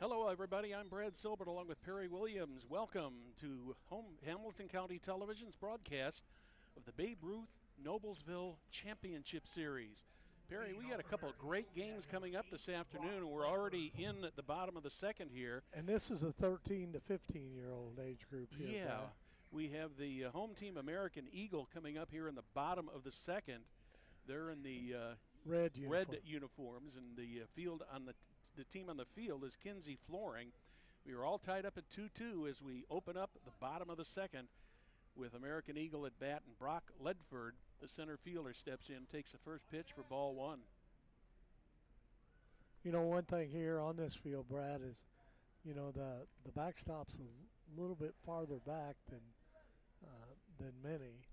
Hello, everybody. I'm Brad Silbert along with Perry Williams. Welcome to Hamilton County Television's broadcast of the Babe Ruth Noblesville Championship Series. Perry, we got a couple of great games coming up this afternoon, and we're already in at the bottom of the second here. And this is a 13 to 15-year-old age group here. Yeah, Brad. we have the home team American Eagle coming up here in the bottom of the second. They're in the red uniforms, and the field on the team on the field is Kinsey Flooring. We are all tied up at 2-2 as we open up the bottom of the second with American Eagle at bat, and Brock Ledford, the center fielder, steps in, takes the first pitch for ball one. You know, one thing here on this field, Brad, is, you know, the backstop's a little bit farther back than many,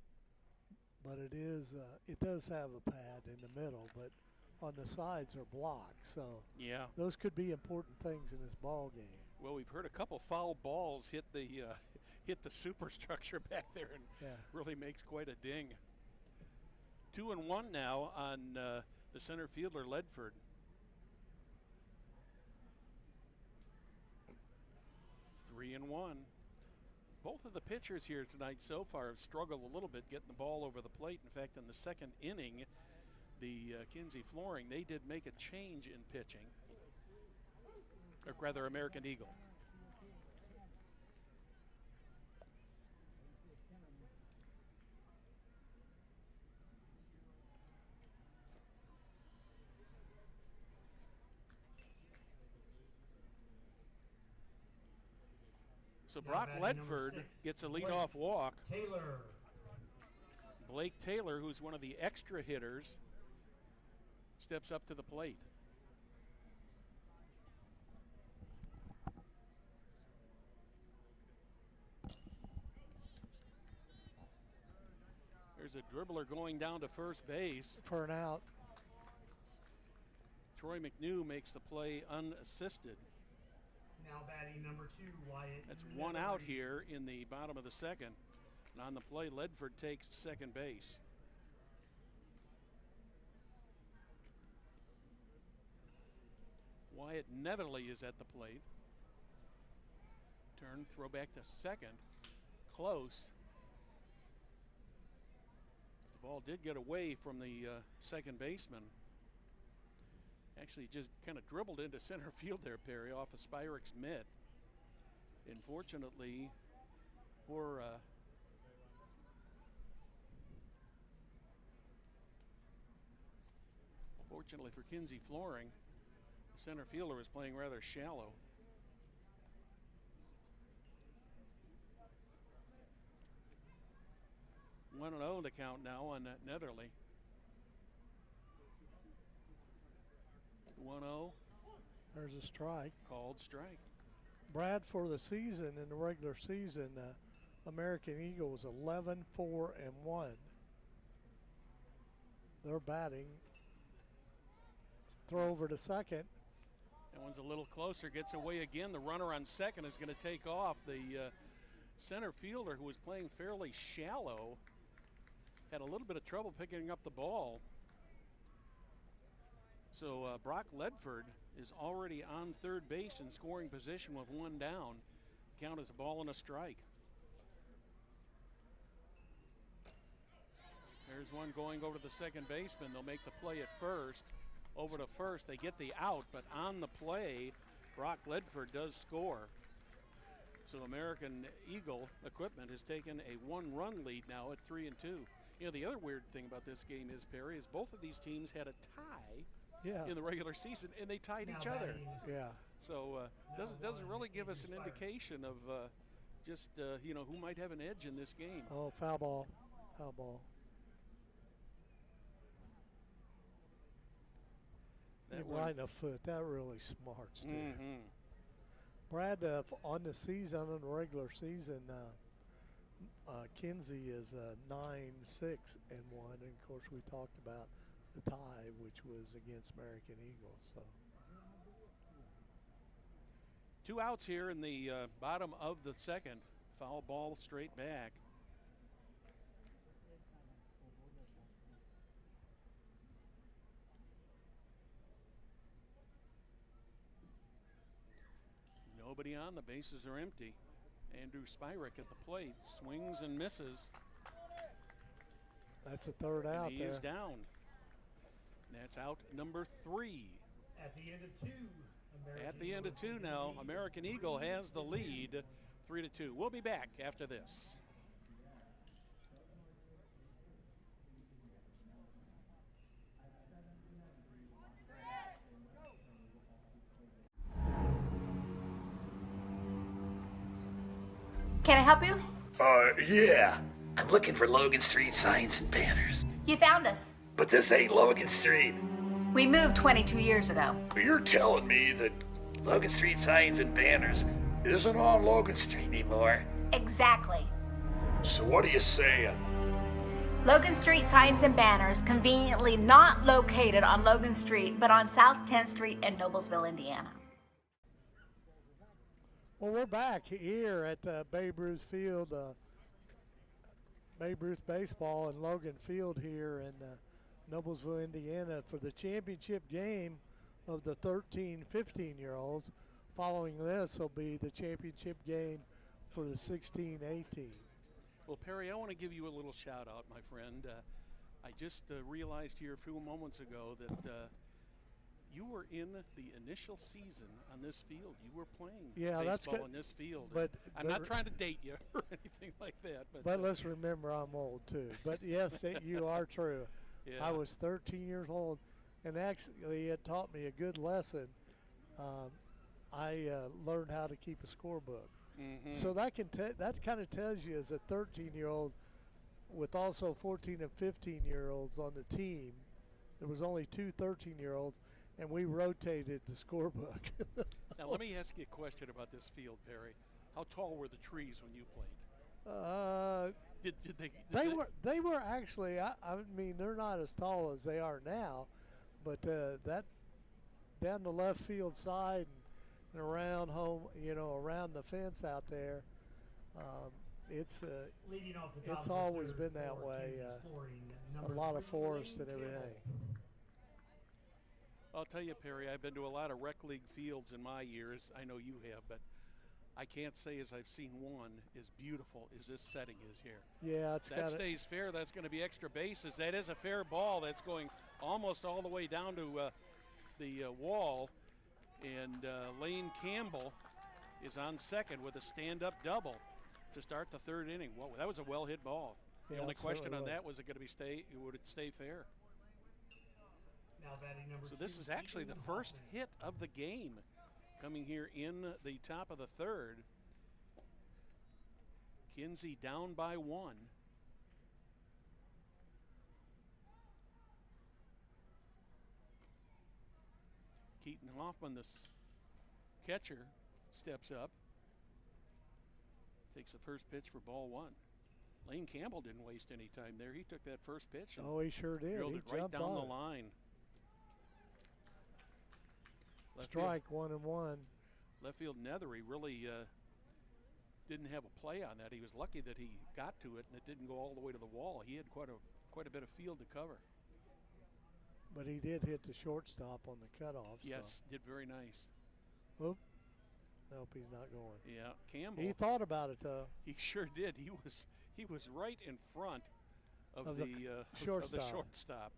but it does have a pad in the middle, but on the sides are blocked, so yeah, those could be important things in this ball game. Well, we've heard a couple foul balls hit the superstructure back there, and really makes quite a ding. 2-1 now on the center fielder Ledford. 3-1. Both of the pitchers here tonight so far have struggled a little bit getting the ball over the plate. In fact, in the second inning, the Kinsey Flooring, they did make a change in pitching, or rather American Eagle. So Brock Ledford gets a leadoff walk. Blake Taylor, who's one of the extra hitters, steps up to the plate. There's a dribbler going down to first base. For an out. Troy McNew makes the play unassisted. Now batting number 2, Wyatt. That's one out here in the bottom of the second. And on the play, Ledford takes second base. Wyatt Netherly is at the plate. Turn, throw back to second. Close. The ball did get away from the second baseman. Actually just kind of dribbled into center field there, Perry, off of Spyrik's mitt. Unfortunately, fortunately for Kinsey Flooring, the center fielder was playing rather shallow. One and 0 to count now on that Netherly. 1-0. There's a strike. Called strike. Brad, for the season, in the regular season, American Eagle was 11-4-1. They're batting. Throw over to second. That one's a little closer, gets away again. The runner on second is going to take off. The center fielder, who was playing fairly shallow, had a little bit of trouble picking up the ball. So Brock Ledford is already on third base in scoring position with one down. Count as a ball and a strike. There's one going over to the second baseman. They'll make the play at first. Over to first, they get the out, but on the play, Brock Ledford does score. So American Eagle equipment has taken a one-run lead now at 3-2. You know, the other weird thing about this game is, Perry, is both of these teams had a tie in the regular season, and they tied each other. Yeah. So doesn't really give us an indication of just who might have an edge in this game. Oh, foul ball. Foul ball. Right in the foot. That really smarts, too. Mm-hmm. Brad, on the season, on the regular season, Kinsey is 9-6-1, and of course we talked about the tie, which was against American Eagle. So, 2 outs here in the bottom of the second. Foul ball straight back. Nobody on, the bases are empty. Andrew Spyrick at the plate, swings and misses. That's a third out He there. is down. That's out number 3. At the end of 2. At the end of 2 now, American Eagle has the lead, 3-2. We'll be back after this. Can I help you? Yeah. I'm looking for Logan Street signs and banners. You found us. But this ain't Logan Street. We moved 22 years ago. You're telling me that Logan Street signs and banners isn't on Logan Street anymore? Exactly. So what are you saying? Logan Street signs and banners, conveniently not located on Logan Street, but on South 10th Street in Noblesville, Indiana. Well, we're back here at Babe Ruth Field, Babe Ruth Baseball and Logan Field here in Noblesville, Indiana for the championship game of the 13-15-year-olds. Following this will be the championship game for the 16-18. Well, Perry, I want to give you a little shout out, my friend. I just realized here a few moments ago that you were in the initial season on this field. You were playing baseball on this field. But I'm not trying to date you or anything like that. But let's remember I'm old too. But yes, you are true. Yeah. I was 13 years old, and actually it taught me a good lesson. I learned how to keep a scorebook. Mm-hmm. So that kind of tells you as a 13-year-old with also 14 and 15-year-olds on the team, there was only 2 13-year-olds, and we rotated the scorebook. Now, let me ask you a question about this field, Perry. How tall were the trees when you played? They were actually, I mean, they're not as tall as they are now, but that down the left field side and around home, around the fence out there, it's always been that way. A lot of forest and everything. I'll tell you, Perry, I've been to a lot of rec league fields in my years. I know you have, but I can't say as I've seen one as beautiful as this setting is here. Yeah, that stays fair. That's going to be extra bases. That is a fair ball. That's going almost all the way down to the wall. And Lane Campbell is on second with a stand-up double to start the 3rd inning. Well, that was a well-hit ball. The only question on that was would it stay fair? So this is actually the first hit of the game coming here in the top of the 3rd. Kinsey down by 1. Keaton Hoffman, the catcher, steps up. Takes the first pitch for ball 1. Lane Campbell didn't waste any time there. He took that first pitch. Oh, he sure did. Drilled He it right down the it. line. Strike 1-1. Left field Nethery really didn't have a play on that. He was lucky that he got to it and it didn't go all the way to the wall. He had quite a bit of field to cover. But he did hit the shortstop on the cutoff. Yes, so. did very nice. Oop. Nope, he's not going. Yeah, Campbell. He thought about it though. He sure did. He was right in front of the shortstop.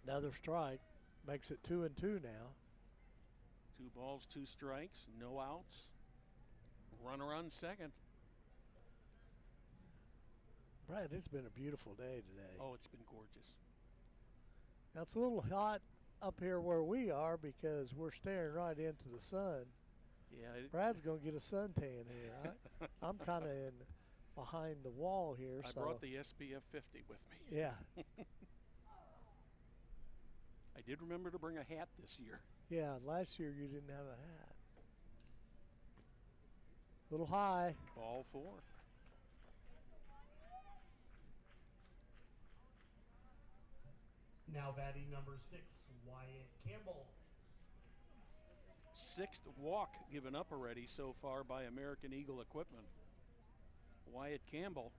Another strike makes it 2-2 now. 2 balls, 2 strikes, no outs. Runner on second. Brad, it's been a beautiful day today. Oh, it's been gorgeous. Now it's a little hot up here where we are because we're staring right into the sun. Yeah. Brad's going to get a suntan here. I'm kind of in behind the wall here. I brought the SPF 50 with me. Yeah. I did remember to bring a hat this year. Yeah, last year you didn't have a hat. A little high. Ball 4. Now batting number 6, Wyatt Campbell. 6th walk given up already so far by American Eagle equipment. Wyatt Campbell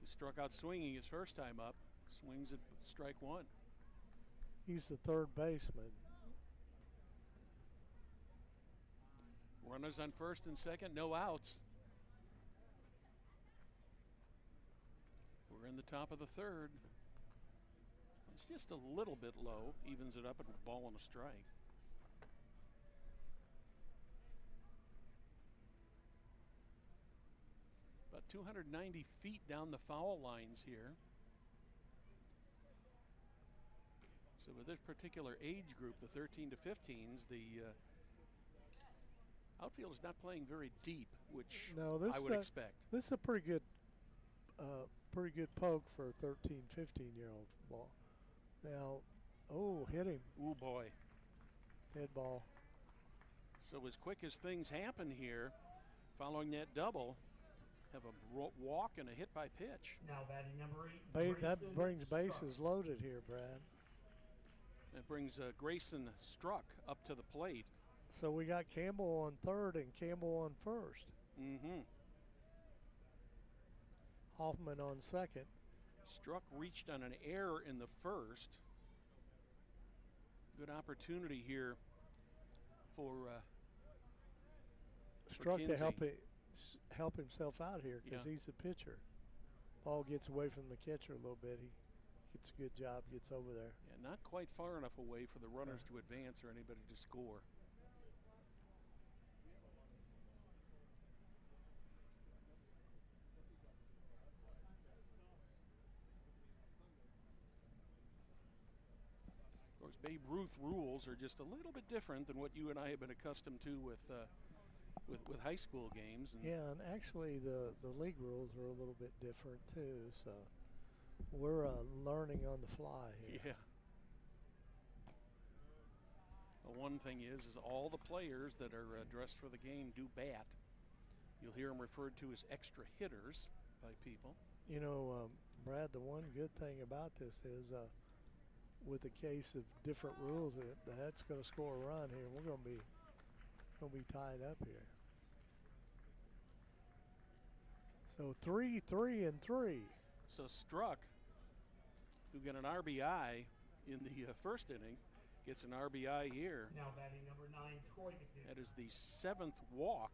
who struck out swinging his first time up, swings at strike one. He's the third baseman. Runners on first and second, no outs. We're in the top of the third. It's just a little bit low, evens it up at a ball and a strike. About 290 feet down the foul lines here. So with this particular age group, the 13 to 15s, the outfield is not playing very deep, which I would expect. This is a pretty good poke for a 13, 15-year-old ball. Now, hit him. Ooh, boy. Head ball. So as quick as things happen here, following that double, have a walk and a hit by pitch. Now batting number 8. That brings bases loaded here, Brad. That brings Grayson Struck up to the plate. So we got Campbell on third and Campbell on first. Mm-hmm. Hoffman on second. Struck reached on an error in the first. Good opportunity here for Struck to Kinsey. help himself out here because he's the pitcher. Ball gets away from the catcher a little bit. He gets a good job, gets over there. Yeah, not quite far enough away for the runners to advance or anybody to score. Of course, Babe Ruth rules are just a little bit different than what you and I have been accustomed to with high school games. And and actually the league rules are a little bit different too. So we're learning on the fly here. Yeah. The one thing is all the players that are dressed for the game do bat. You'll hear them referred to as extra hitters by people. You know, Brad, the one good thing about this is with the case of different rules, that's going to score a run here. We're going to be tied up here. So 3, 3, and 3. So Struck, who got an RBI in the first inning, gets an RBI here. Now batting number 9, Troy McNew. That is the 7th walk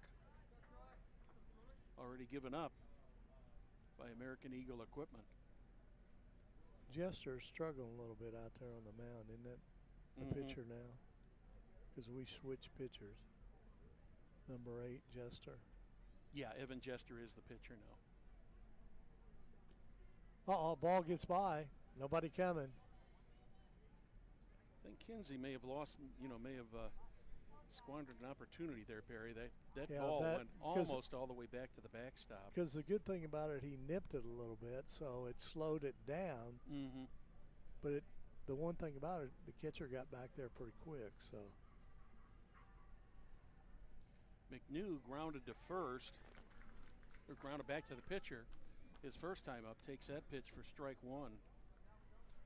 already given up by American Eagle equipment. Jester's struggling a little bit out there on the mound, isn't it? The pitcher now, because we switch pitchers. Number 8, Jester. Yeah, Evan Jester is the pitcher now. Ball gets by. Nobody coming. I think Kinsey may have lost, may have squandered an opportunity there, Barry. That ball went almost all the way back to the backstop. Because the good thing about it, he nipped it a little bit, so it slowed it down. Mm-hmm. But the one thing about it, the catcher got back there pretty quick. So McNew grounded to first, or grounded back to the pitcher. His first time up, takes that pitch for strike one.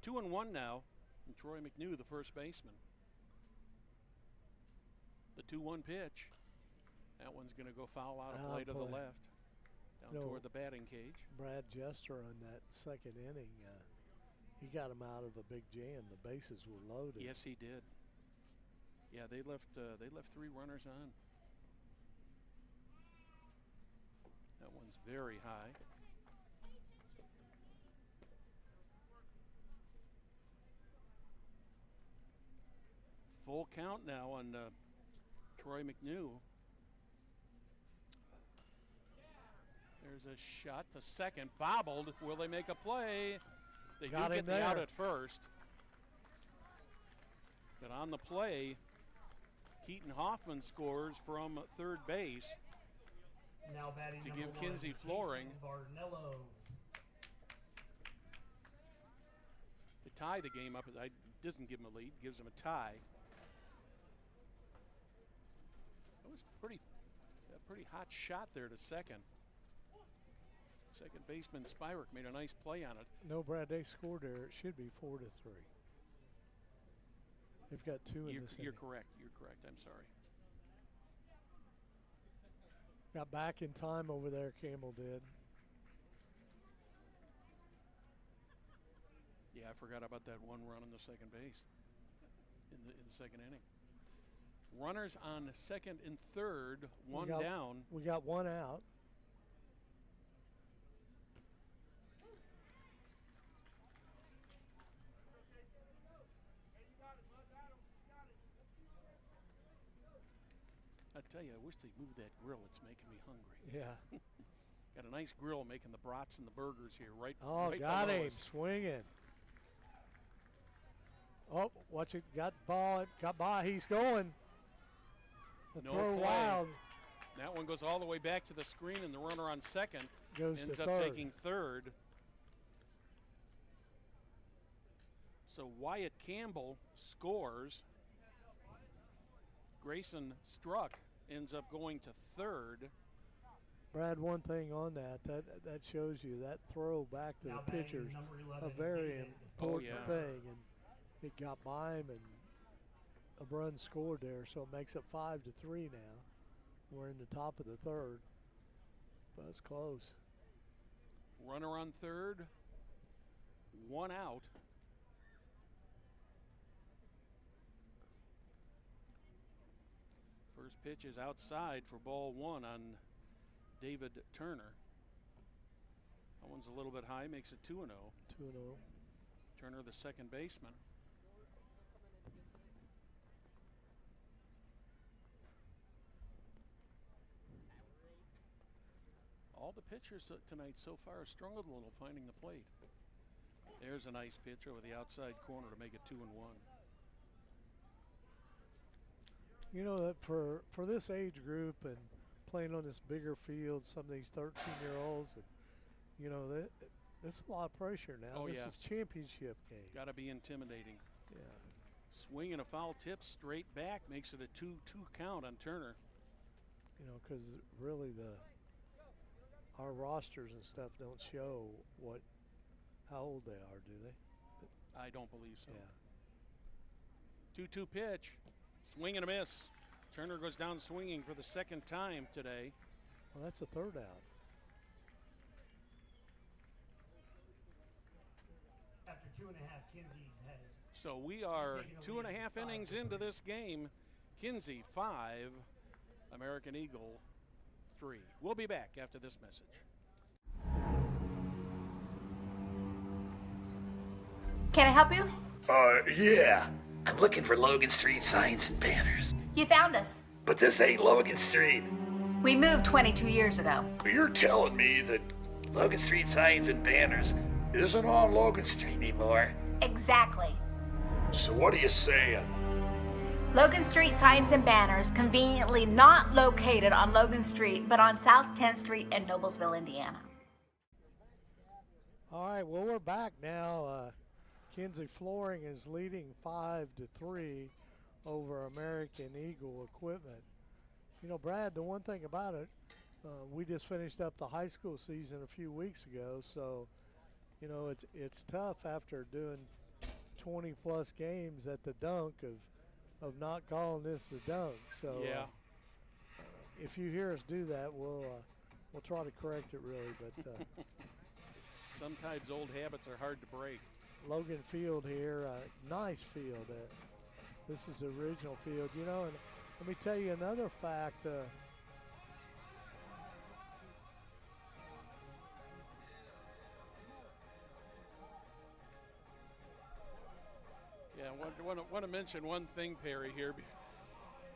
2-1 now, and Troy McNew, the first baseman. The 2-1 pitch. That one's going to go foul out of play to the left, down toward the batting cage. Brad Jester on that second inning, he got him out of a big jam. The bases were loaded. Yes, he did. Yeah, they left 3 runners on. That one's very high. Full count now on Troy McNew. There's a shot to second, bobbled. Will they make a play? They do get the out at first. But on the play, Keaton Hoffman scores from third base Now batting to number give 1, Kinsey flooring. Jason Varnello. To tie the game up, it doesn't give him a lead, gives him a tie. That was a pretty hot shot there to second. Second baseman Spyrick made a nice play on it. No, Brad, they scored there. It should be 4-3. They've got 2 in this inning. You're correct. You're correct. I'm sorry. Got back in time over there, Campbell did. Yeah, I forgot about that one run on the second base in the second inning. Runners on second and third, one down. We got one out. I tell you, I wish they'd move that grill. It's making me hungry. Yeah. Got a nice grill making the brats and the burgers here, right? Oh, right got below him us. swinging. Oh, watch it. Got ball. Got by. He's going. The No throw play. wild. That one goes all the way back to the screen, and the runner on second Goes ends to up third. taking third. So Wyatt Campbell scores. Grayson Struck ends up going to third. Brad, one thing on that shows you that throw back to Now the batting pitcher's number a 11, very David. important yeah. thing, and it got by him, and a run scored there, so it makes it 5-3 now. We're in the top of the third, but it's close. Runner on third, one out. First pitch is outside for ball one on David Turner. That one's a little bit high, makes it 2-0. 2-0. Turner, the second baseman. All the pitchers tonight so far have struggled a little finding the plate. There's a nice pitch over the outside corner to make it 2-1. You know that for this age group and playing on this bigger field, some of these 13-year-olds, and you know this is a lot of pressure now. Oh, this yeah. is championship game. Got to be intimidating. Yeah. Swing and a foul tip straight back makes it a 2-2 count on Turner. You know, because really our rosters and stuff don't show how old they are, do they? I don't believe so. Yeah. 2-2 pitch. Swing and a miss. Turner goes down swinging for the second time today. Well, that's a third out. After 2.5, Kinsey's has. So we are Taking a 2.5 lead, innings 5-3. into this game. Kinsey 5, American Eagle 3. We'll be back after this message. Can I help you? Yeah. I'm looking for Logan Street signs and banners. You found us. But this ain't Logan Street. We moved 22 years ago. You're telling me that Logan Street signs and banners isn't on Logan Street anymore? Exactly. So what are you saying? Logan Street Signs and Banners, conveniently not located on Logan Street, but on South 10th Street in Noblesville, Indiana. All right, well, we're back now. Kinsey Flooring is leading 5-3 over American Eagle Equipment. You know, Brad, the one thing about it, we just finished up the high school season a few weeks ago, so you know it's tough after doing 20+ games at the Dunk of not calling this the Dunk. So Yeah. if you hear us do that, we'll try to correct it really, but. Sometimes old habits are hard to break. Logan Field here, nice field. This is the original field, you know, and let me tell you another fact. Yeah, want to mention one thing, Perry, here,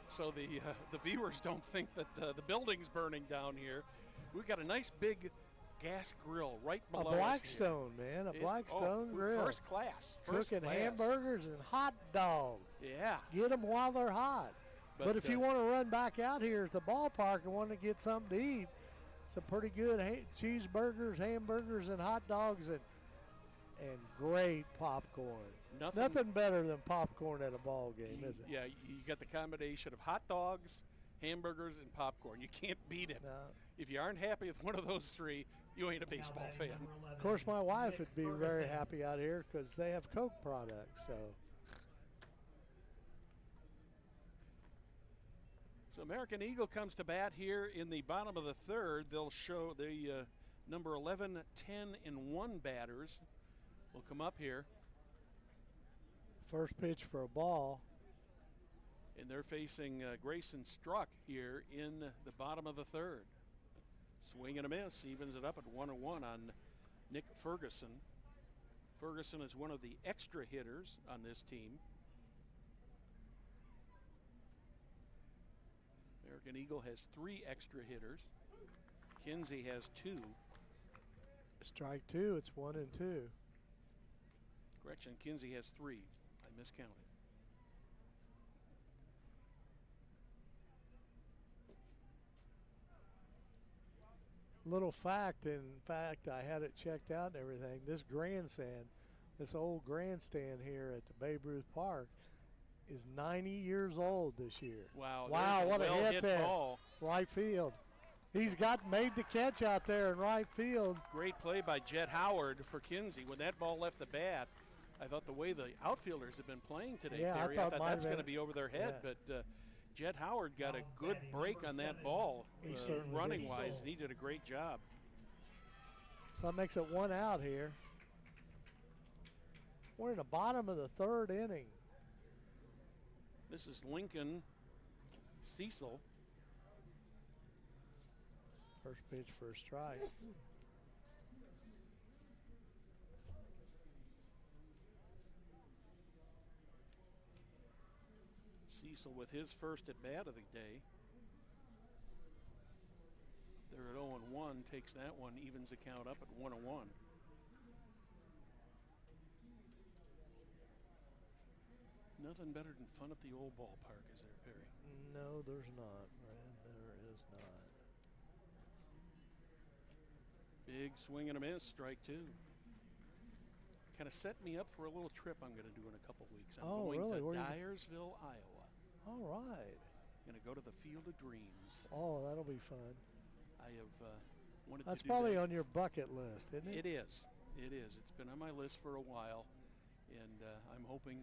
so the viewers don't think that the building's burning down here. We've got a nice big gas grill right A below us Blackstone, man, a Blackstone grill. First class. Cooking hamburgers and hot dogs. Yeah. Get them while they're hot. But if you want to run back out here at the ballpark and want to get something to eat, some pretty good cheeseburgers, hamburgers, and hot dogs, and great popcorn. Nothing better than popcorn at a ball game, is it? Yeah, you got the combination of hot dogs, hamburgers, and popcorn. You can't beat it. No. If you aren't happy with one of those three, you ain't a baseball fan. Of course, my wife would be very happy out here because they have Coke products. So American Eagle comes to bat here in the bottom of the third. They'll show the number 11, 10, and 1 batters will come up here. First pitch for a ball. And they're facing Grayson Struck here in the bottom of the third. Swing and a miss, evens it up at 1-1 on Nick Ferguson. Ferguson is one of the extra hitters on this team. American Eagle has 3 extra hitters. Kinsey has 2. Strike 2, it's 1-2. Correction, Kinsey has 3. I miscounted. Little fact, in fact, I had it checked out and everything. This grandstand, this old grandstand here at the Babe Ruth Park, is 90 years old this year. Wow! Wow! What a hit there! Ball. Right field. He's made the catch out there in right field. Great play by Jet Howard for Kinsey. When that ball left the bat, I thought the way the outfielders have been playing today, yeah, Terry, I thought that's going to be over their head, yeah. but. Jet Howard got a good break on that ball, running-wise, and he did a great job. So that makes it 1 out here. We're in the bottom of the third inning. This is Lincoln Cecil. First pitch for a strike. Cecil with his first at bat of the day. They're at 0-1, takes that one, evens the count up at 1-1. Nothing better than fun at the old ballpark, is there, Perry? No, there's not, Brad. There is not. Big swing and a miss, strike 2. Kind of set me up for a little trip I'm going to do in a couple weeks. I'm going really? to Dyersville, Iowa. All right. Going to go to the Field of Dreams. Oh, that'll be fun. I have wanted That's to do probably that. on your bucket list, isn't it? It is. It is. It's been on my list for a while, and I'm hoping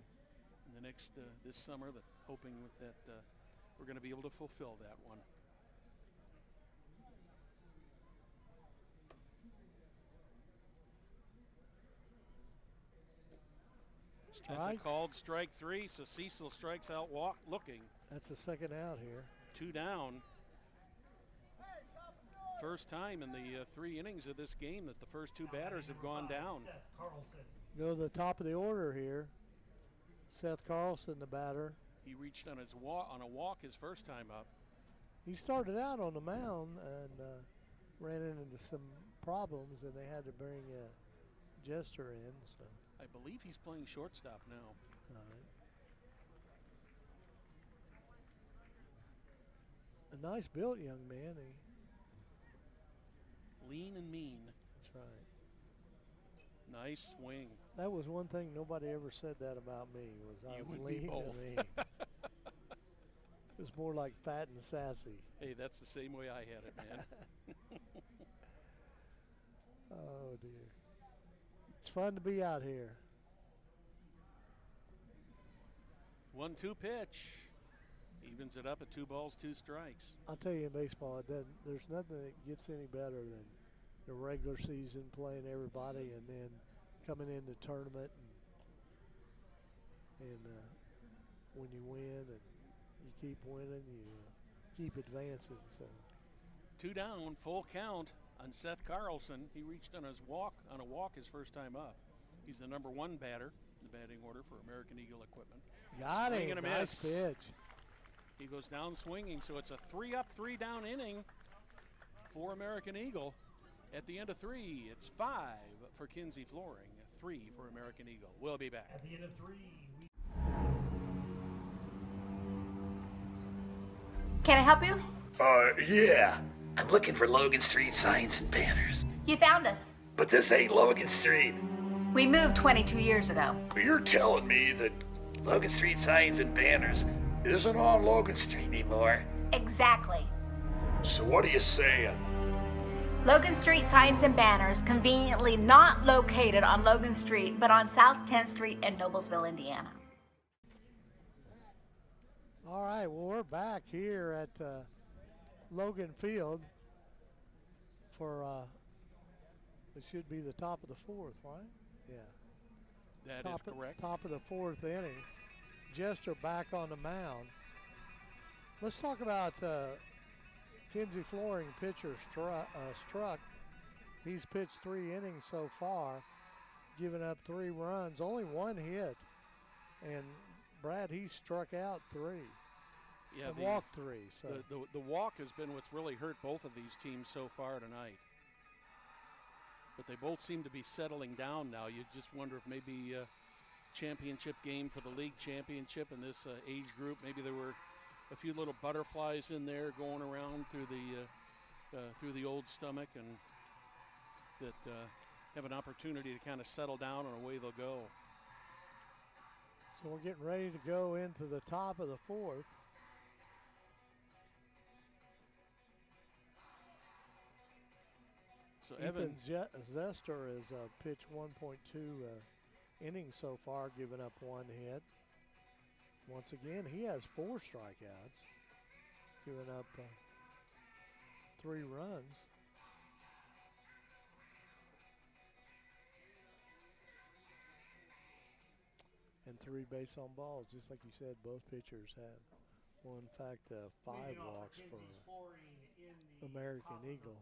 in the next this summer that we're going to be able to fulfill that one. Strike. That's a called strike 3, so Cecil strikes out looking. That's the second out here. 2 down. First time in the 3 innings of this game that the first 2 batters have gone down. Go to the top of the order here. Seth Carlson, the batter. He reached on a walk his first time up. He started out on the mound and ran into some problems, and they had to bring a Jester in. So I believe he's playing shortstop now. all right. A nice built young man. Lean and mean. That's right. Nice swing. That was one thing nobody ever said that about me, was I You was would be lean both. and mean. It was more like fat and sassy. Hey, that's the same way I had it, man. Oh, dear. It's fun to be out here. 1-2 pitch. Evens it up at 2 balls, 2 strikes. I'll tell you, in baseball, there's nothing that gets any better than the regular season, playing everybody, and then coming into tournament and when you win and you keep winning, you keep advancing. So 2 down, full count on Seth Carlson. He reached on a walk his first time up. He's the number 1 batter in the batting order for American Eagle Equipment. got Swing him. and a Nice miss. pitch. He goes down swinging, so it's a 3-up, 3-down inning for American Eagle. At the end of 3, it's 5 for Kinsey Flooring, 3 for American Eagle. We'll be back. At the end of 3, Can I help you? Yeah. I'm looking for Logan Street signs and banners. You found us. But this ain't Logan Street. We moved 22 years ago. You're telling me that Logan Street signs and banners isn't on Logan Street anymore? Exactly. So what are you saying? Logan Street signs and banners, conveniently not located on Logan Street, but on South 10th Street in Noblesville, Indiana. All right, well, we're back here at Logan Field for it should be the top of the 4th, right? Yeah. That is correct. Top of the 4th inning. Jester back on the mound. Let's talk about Kinsey Flooring pitcher Struck. He's pitched 3 innings so far, giving up 3 runs, only 1 hit. And Brad, he struck out 3. Yeah, and walked 3. So the walk has been what's really hurt both of these teams so far tonight. But they both seem to be settling down now. You just wonder if maybe championship game for the league championship in this age group, maybe there were a few little butterflies in there going around through the old stomach, and that have an opportunity to kind of settle down, and away they'll go. So we're getting ready to go into the top of the 4th. So Ethan Zester has pitched 1.2 innings so far, giving up 1 hit. Once again, he has 4 strikeouts, giving up 3 runs. And 3 base on balls, just like you said, both pitchers have. Well, in fact, 5 walks for American Eagle.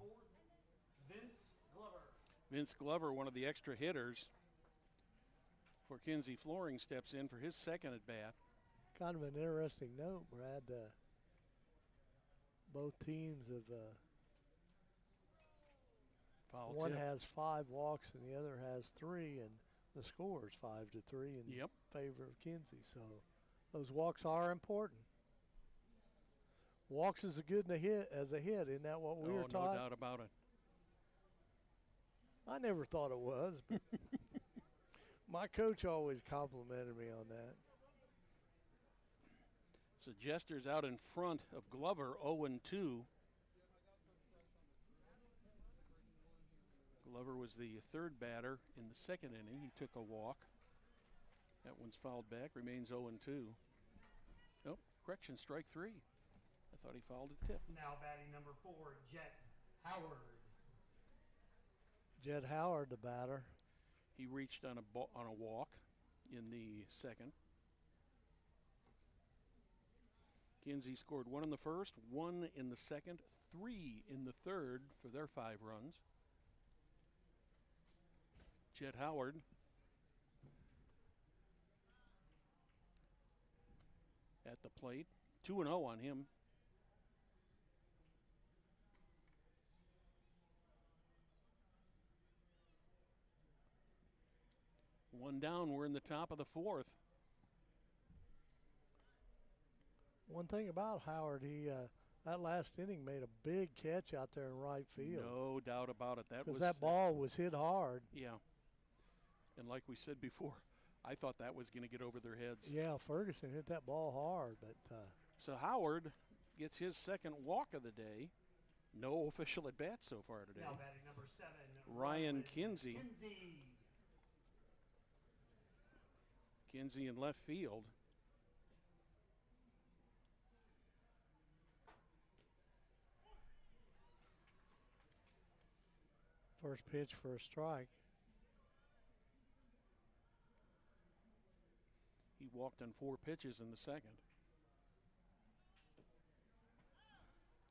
Vince Glover, one of the extra hitters for Kinsey Flooring, steps in for his second at bat. Kind of an interesting note, Brad. Both teams have one has 5 walks and the other has 3, and the score is 5-3 in favor of Kinsey. So those walks are important. Walks is as a hit. Isn't that what we were taught? No doubt about it. I never thought it was, but my coach always complimented me on that. So Jester's out in front of Glover, 0-2. Glover was the 3rd batter in the 2nd inning. He took a walk. That one's fouled back, remains 0-2. Nope, correction, strike 3. I thought he fouled a tip. Now batting number 4, Jet Howard. Jed Howard, the batter. He reached on a walk in the 2nd. Kinsey scored 1 in the 1st, 1 in the 2nd, 3 in the 3rd for their 5 runs. Jed Howard at the plate, 2-0 on him. One down, we're in the top of the 4th. One thing about Howard, he that last inning made a big catch out there in right field. No doubt about it. Because that ball was hit hard. Yeah. And like we said before, I thought that was going to get over their heads. Yeah, Ferguson hit that ball hard. But so Howard gets his 2nd walk of the day. No official at bat so far today. Now batting number 7, Ryan Kinsey. Kinsey in left field. First pitch for a strike. He walked on 4 pitches in the 2nd.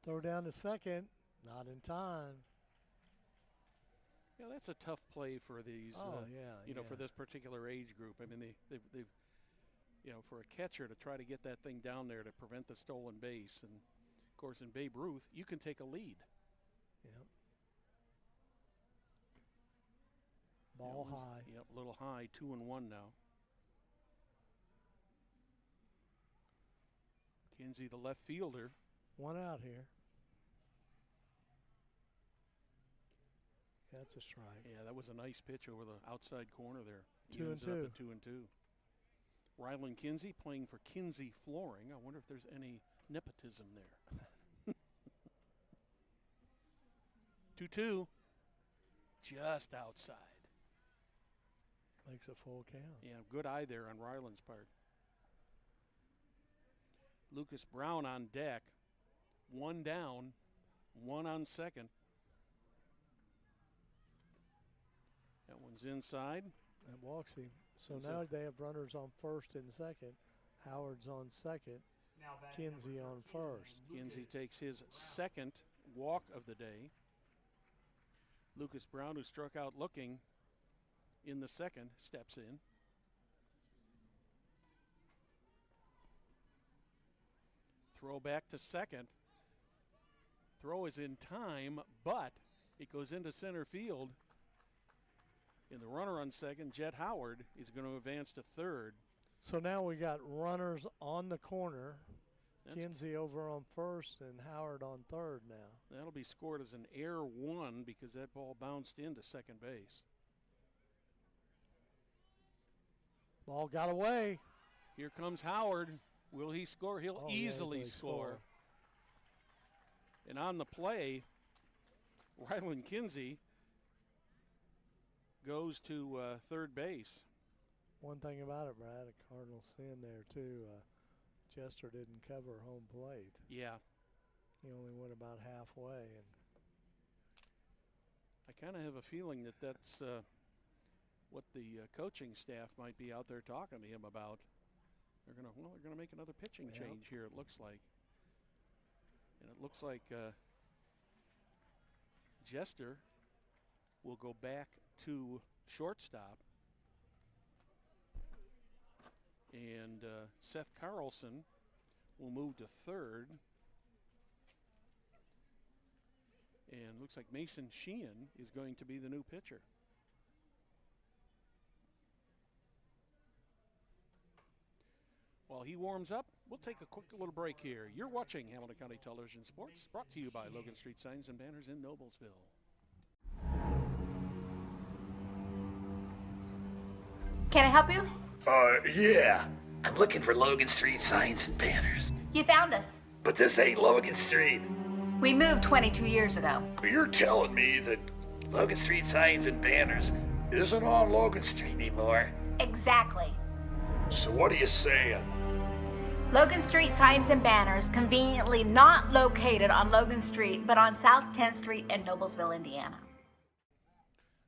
Throw down to 2nd, not in time. Yeah, that's a tough play for these. For this particular age group. I mean, they've for a catcher to try to get that thing down there to prevent the stolen base, and of course in Babe Ruth, you can take a lead. Yep. Ball high. Yep, a little high, 2-1 now. Kinsey, the left fielder. 1 out here. That's a strike. Yeah, that was a nice pitch over the outside corner there. 2-2. 2-2. Rylan Kinsey playing for Kinsey Flooring. I wonder if there's any nepotism there. 2-2. Just outside. Makes a full count. Yeah, good eye there on Ryland's part. Lucas Brown on deck. 1 down, 1 on 2nd. That one's inside. That walks him. So And now they have runners on first and second. Howard's on second. Now batting Kinsey number on 13, first. Kinsey Lucas takes his Brown. second walk of the day. Lucas Brown, who struck out looking in the second, steps in. Throw back to second. Throw is in time, but it goes into center field. And the runner on second, Jet Howard, is going to advance to third. So now we got runners on the corner. That's- Kinsey over on first and Howard on third now. That'll be scored as an error 1 because that ball bounced into second base. Ball got away. Here comes Howard. Will he score? He'll Oh, yeah, easily score. And on the play, Ryland Kinsey goes to third base. One thing about it, Brad, a Cardinal sin there too. Chester didn't cover home plate. Yeah, He only went about halfway, and I kind of have a feeling that that's what the coaching staff might be out there talking to him about. They're gonna make another pitching Yep. change here. It looks like, and it looks like Jester will go back to shortstop, and Seth Carlson will move to third. And looks like Mason Sheehan is going to be the new pitcher. While he warms up, we'll take a quick little break here. You're watching Hamilton County Television Sports, brought to you by Logan Street Signs and Banners in Noblesville. Can I help you? Yeah. I'm looking for Logan Street signs and banners. You found us. But this ain't Logan Street. We moved 22 years ago. You're telling me that Logan Street signs and banners isn't on Logan Street anymore? Exactly. So what are you saying? Logan Street Signs and Banners, conveniently not located on Logan Street, but on South 10th Street in Noblesville, Indiana.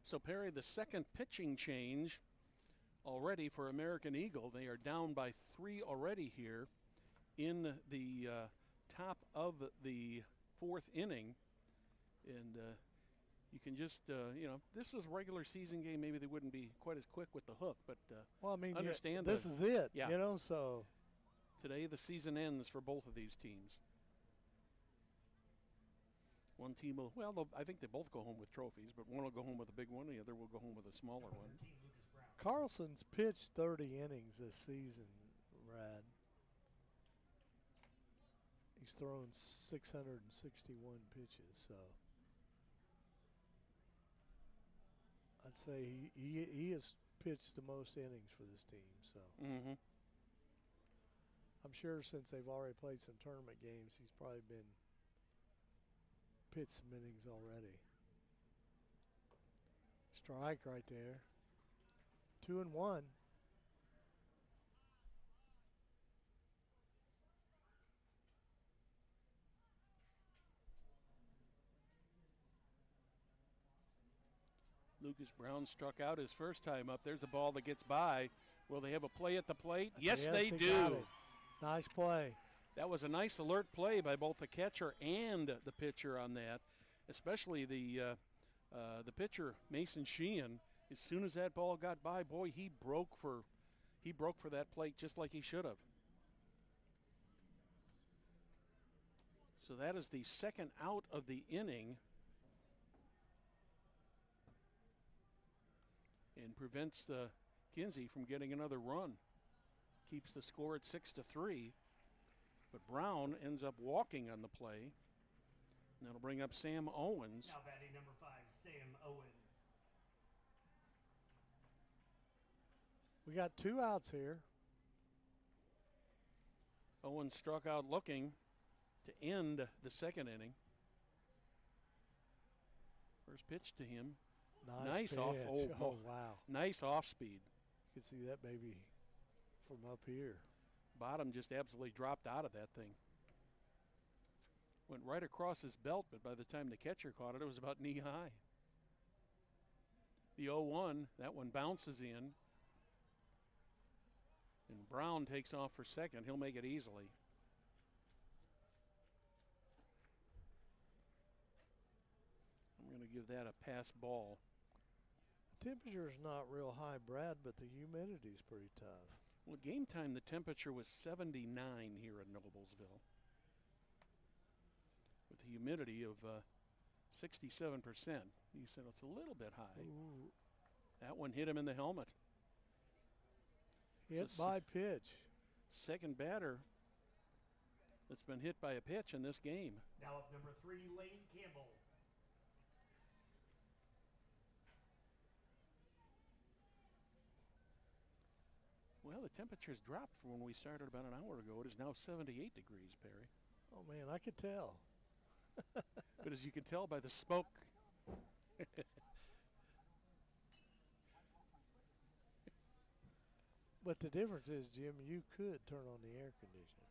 So Perry, the second pitching change already for American Eagle. They are down by 3 already here in the top of the 4th inning. And you can just, this is a regular season game. Maybe they wouldn't be quite as quick with the hook, but well, I mean, understand this is it. Yeah. So today the season ends for both of these teams. One team will, I think they both go home with trophies, but one will go home with a big one, the other will go home with a smaller one. Carlson's pitched 30 innings this season, Brad. He's thrown 661 pitches, so I'd say he has pitched the most innings for this team. So I'm sure since they've already played some tournament games, he's probably been pitched some innings already. Strike right there. 2-1. Lucas Brown struck out his first time up. There's a ball that gets by. Will they have a play at the plate? Yes, they got do. it. Nice play. That was a nice alert play by both the catcher and the pitcher on that, especially the pitcher, Mason Sheehan. As soon as that ball got by, boy, he broke for that plate just like he should have. So that is the second out of the inning, and prevents the Kinsey from getting another run. Keeps the score at 6-3. But Brown ends up walking on the play. And that'll bring up Sam Owens. Now batting number 5, Sam Owens. We got 2 outs here. Owens struck out looking to end the second inning. First pitch to him. Nice pitch. off. Oh, wow. Nice off speed. You can see that baby from up here. Bottom just absolutely dropped out of that thing. Went right across his belt, but by the time the catcher caught it, it was about knee high. The 0-1, that one bounces in. And Brown takes off for second. He'll make it easily. I'm going to give that a pass ball. The temperature's not real high, Brad, but the humidity's pretty tough. Well, at game time, the temperature was 79 here in Noblesville, with a humidity of 67%. You said it's a little bit high. Ooh. That one hit him in the helmet. Hit by pitch. Second batter that's been hit by a pitch in this game. Now up number 3, Lane Campbell. Well, the temperature's dropped from when we started about an hour ago. It is now 78 degrees, Perry. Oh, man, I could tell. But as you can tell by the smoke. But the difference is, Jim, you could turn on the air conditioner.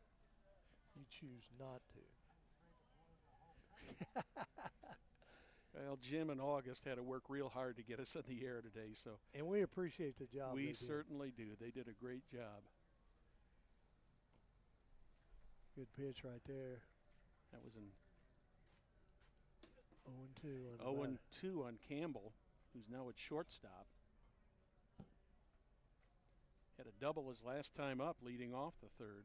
You choose not to. Well, Jim and August had to work real hard to get us in the air today, so. And we appreciate the job. We certainly do. They did a great job. Good pitch right there. That was an 0-2 0-2 on Campbell, who's now at shortstop. Had a double his last time up, leading off the third.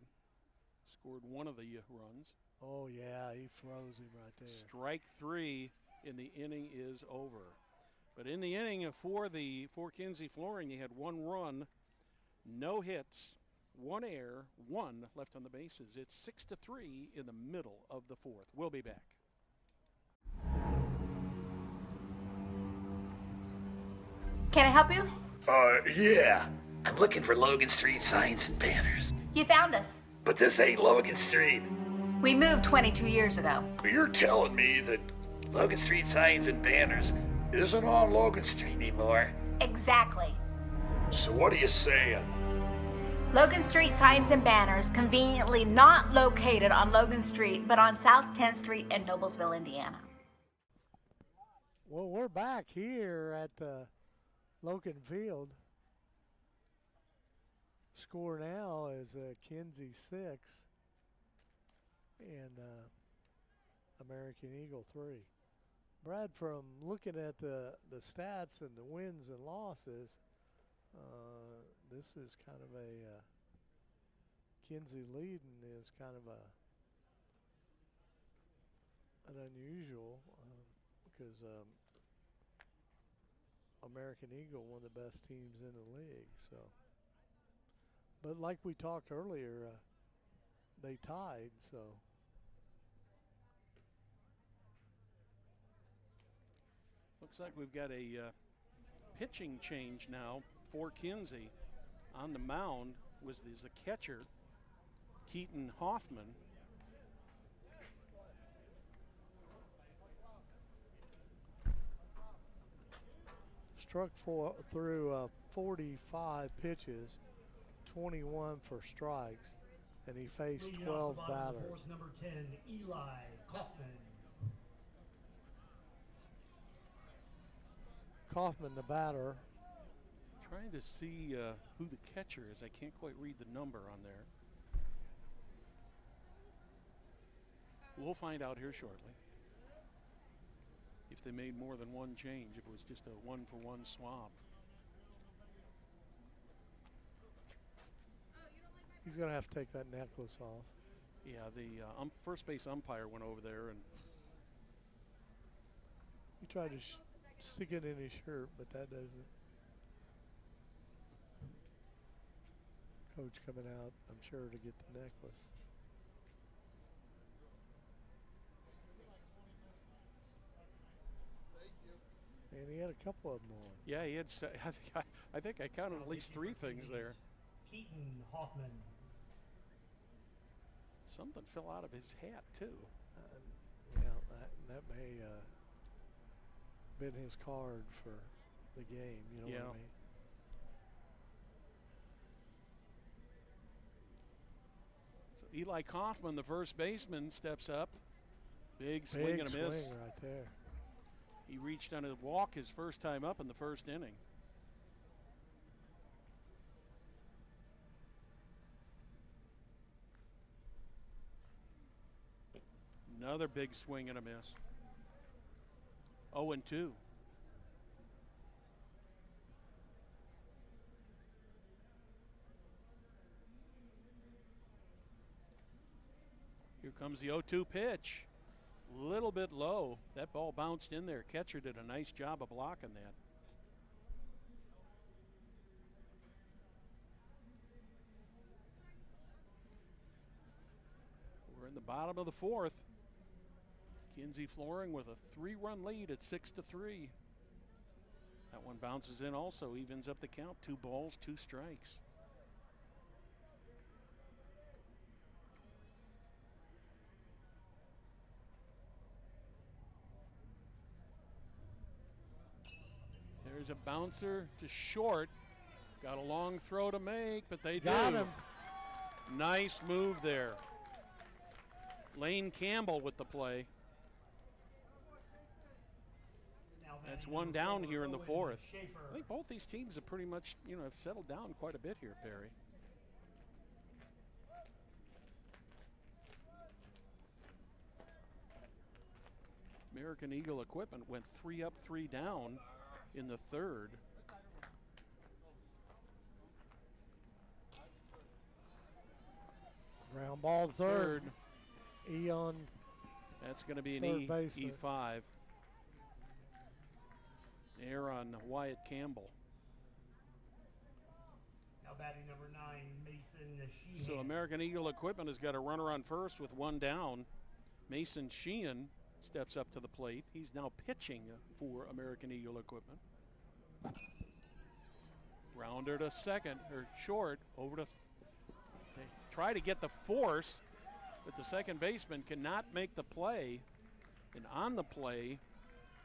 Scored one of the runs. Oh, yeah, he froze him right there. Strike 3 in the inning is over. But in the inning for Kinsey Flooring, he had 1 run, no hits, 1 error, 1 left on the bases. It's 6-3 in the middle of the 4th. We'll be back. Can I help you? Yeah. I'm looking for Logan Street signs and banners. You found us. But this ain't Logan Street. We moved 22 years ago. You're telling me that Logan Street signs and banners isn't on Logan Street anymore? Exactly. So what are you saying? Logan Street Signs and Banners, conveniently not located on Logan Street, but on South 10th Street in Noblesville, Indiana. Well, we're back here at Logan Field. Score now is Kinsey 6 and American Eagle 3. Brad, from looking at the stats and the wins and losses, this is kind of a Kinsey leading is kind of an unusual because American Eagle, one of the best teams in the league. So, but like we talked earlier, they tied. So. Looks like we've got a pitching change now for Kinsey. On the mound is the catcher, Keaton Hoffman. Struck through 45 pitches, 21 for strikes, and he faced 12 batters. Number 10, Eli Kaufman. Kaufman, the batter. Trying to see who the catcher is. I can't quite read the number on there. We'll find out here shortly. If they made more than one change, if it was just a one-for-one swap. He's going to have to take that necklace off. Yeah, the first base umpire went over there and he tried to stick it in his shirt, but that doesn't. Coach coming out, I'm sure, to get the necklace. And he had a couple of them on. yeah, he had. I think I counted at least 3 things there. Keaton Hoffman. Something fell out of his hat too. Yeah, that may been his card for the game. You know what I mean? So Eli Kaufman, the first baseman, steps up. Big swing and a miss. Swing right there. He reached on a walk his first time up in the first inning. Another big swing and a miss. 0-2. Here comes the 0-2 pitch. Little bit low. That ball bounced in there. Catcher did a nice job of blocking that. We're in the bottom of the fourth. Kinsey Flooring with a 3-run lead at 6-3. That one bounces in also, evens up the count. 2 balls, 2 strikes. There's a bouncer to short. Got a long throw to make, but they Got do. him. Nice move there. Lane Campbell with the play. Now That's batting one number down 4, here in the Owen fourth. Schaefer. I think both these teams have pretty much, have settled down quite a bit here, Perry. American Eagle Equipment went 3 up, 3 down in the third. Ground ball to third. Eon. That's going to be an Third baseman. E5. Error on Wyatt Campbell. Now batting number 9, Mason Sheehan. So American Eagle Equipment has got a runner on first with 1 down. Mason Sheehan steps up to the plate. He's now pitching for American Eagle Equipment. Rounder to second, or short, over to. They try to get the force, but the second baseman cannot make the play. And on the play,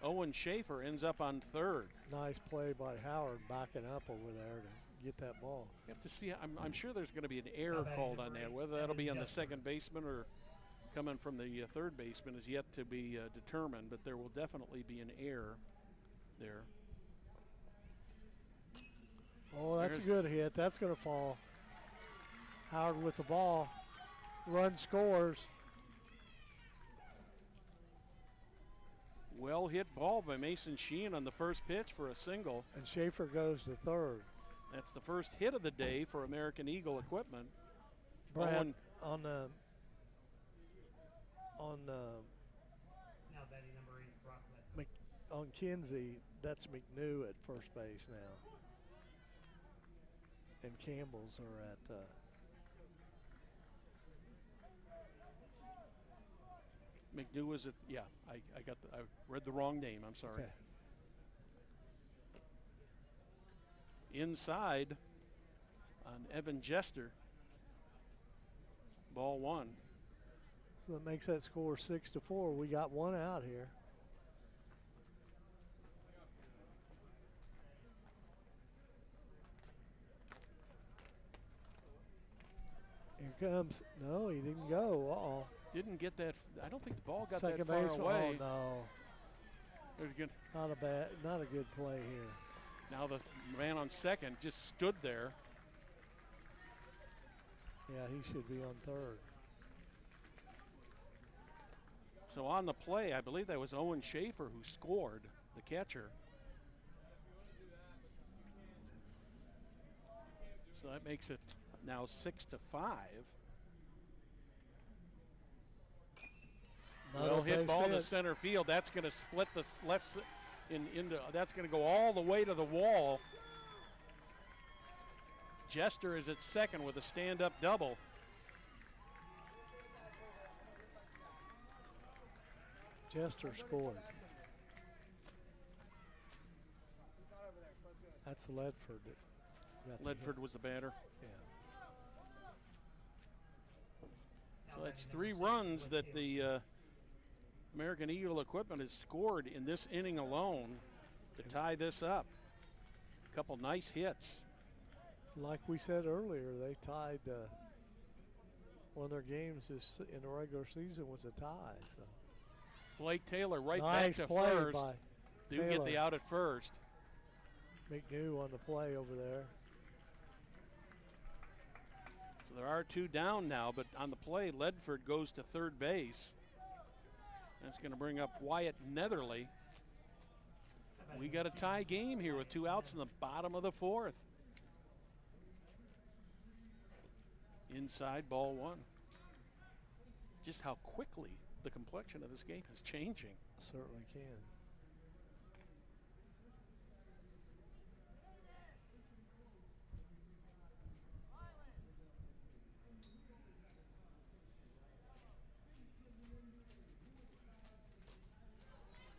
Owen Schaefer ends up on third. Nice play by Howard backing up over there to get that ball. You have to see. I'm sure there's going to be an error called on that. Whether that'll be on the second baseman or coming from the third baseman is yet to be determined, but there will definitely be an error there. Oh, that's a good hit. That's going to fall. Howard with the ball. Run scores. Well hit ball by Mason Sheehan on the first pitch for a single. And Schaefer goes to third. That's the first hit of the day for American Eagle Equipment. Brad, Owen, on Now batting number 8, Brock Ledford. on Kinsey, that's McNew at first base now. And Campbell's are at McNew was at, yeah, I read the wrong name, I'm sorry. okay. Inside on Evan Jester. Ball 1. So that makes that score 6-4. We got 1 out here. Here comes. No, he didn't go. Uh-oh. Didn't get that. I don't think the ball got Second that far baseman. away. Oh, no. There's good. Not a good play here. Now the man on second just stood there. Yeah, he should be on third. So on the play, I believe that was Owen Schaefer who scored, the catcher. So that makes it now 6-5. Well hit ball to center field. That's going to split the left into. That's going to go all the way to the wall. Jester is at second with a stand-up double. Jester scored. That's Ledford. Ledford was the batter. Yeah. So that's 3 runs that the American Eagle Equipment has scored in this inning alone to tie this up. A couple nice hits. Like we said earlier, they tied one of their games in the regular season was a tie. So Blake Taylor right nice back to play first. by Do get the out at first. McNew on the play over there. So there are 2 down now, but on the play, Ledford goes to third base. That's going to bring up Wyatt Netherly. We got a tie game here with 2 outs in the bottom of the 4th. Inside, ball 1. Just how quickly the complexion of this game is changing. Certainly can.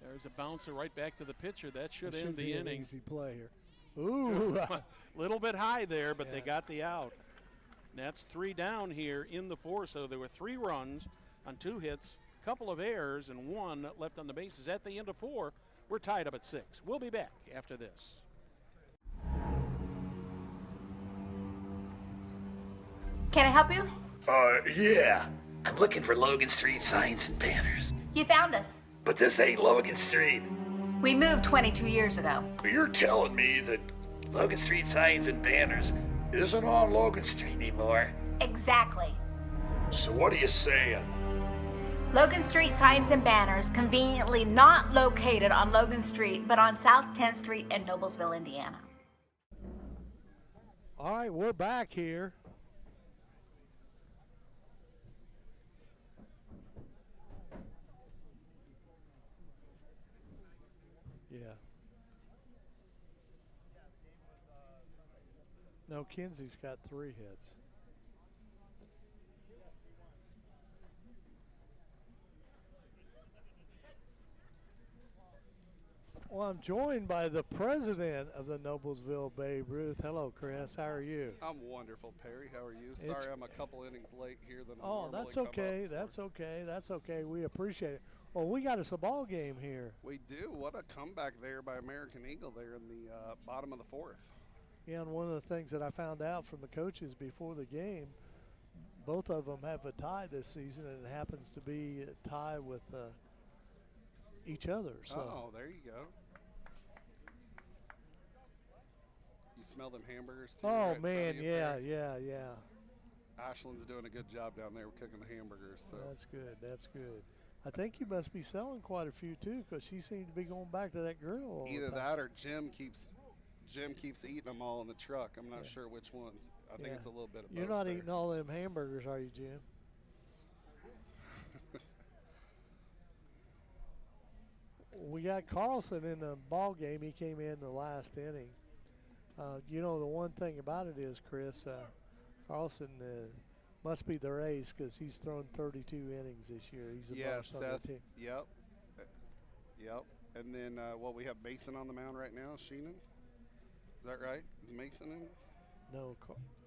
There's a bouncer right back to the pitcher. That should end the inning. Easy play here. Ooh. Little bit high there, but Yeah. they got the out. And that's 3 down here in the 4th. So there were 3 runs on 2 hits, couple of errors, and 1 left on the bases. At the end of 4, we're tied up at 6. We'll be back after this. Can I help you? Yeah. I'm looking for Logan Street signs and banners. You found us. But this ain't Logan Street. We moved 22 years ago. You're telling me that Logan Street signs and banners isn't on Logan Street anymore? Exactly. So what are you saying? Logan Street signs and banners conveniently not located on Logan Street, but on South 10th Street in Noblesville, Indiana. All right, we're back here. Yeah. No, Kinsey's got 3 hits. Well, I'm joined by the president of the Noblesville Babe Ruth. Hello, Chris. How are you? I'm wonderful, Perry. How are you? It's- Sorry, I'm a couple innings late here than I Oh, normally that's come okay. up for. That's okay. That's okay. We appreciate it. Well, we got us a ball game here. We do. What a comeback there by American Eagle there in the bottom of the 4th. Yeah, and one of the things that I found out from the coaches before the game, both of them have a tie this season, and it happens to be a tie with each other. So. Oh, there you go. You smell them hamburgers too? right Oh in front man, of you, yeah, Perry? yeah. Ashland's doing a good job down there cooking the hamburgers. So. That's good. That's good. I think you must be selling quite a few too, because she seems to be going back to that grill. All Either the time. that or Jim keeps eating them all in the truck. I'm not sure which ones. I think Yeah. it's a little bit of You're both not there. eating all them hamburgers, are you, Jim? We got Carlson in the ball game. He came in the last inning. You know, the one thing about it is, Chris, Carlson must be their ace because he's thrown 32 innings this year. He's the Yeah, most on Seth. the team. Yep. Yep. And then, we have Mason on the mound right now. Sheenan. Is that right? Is Mason in? No,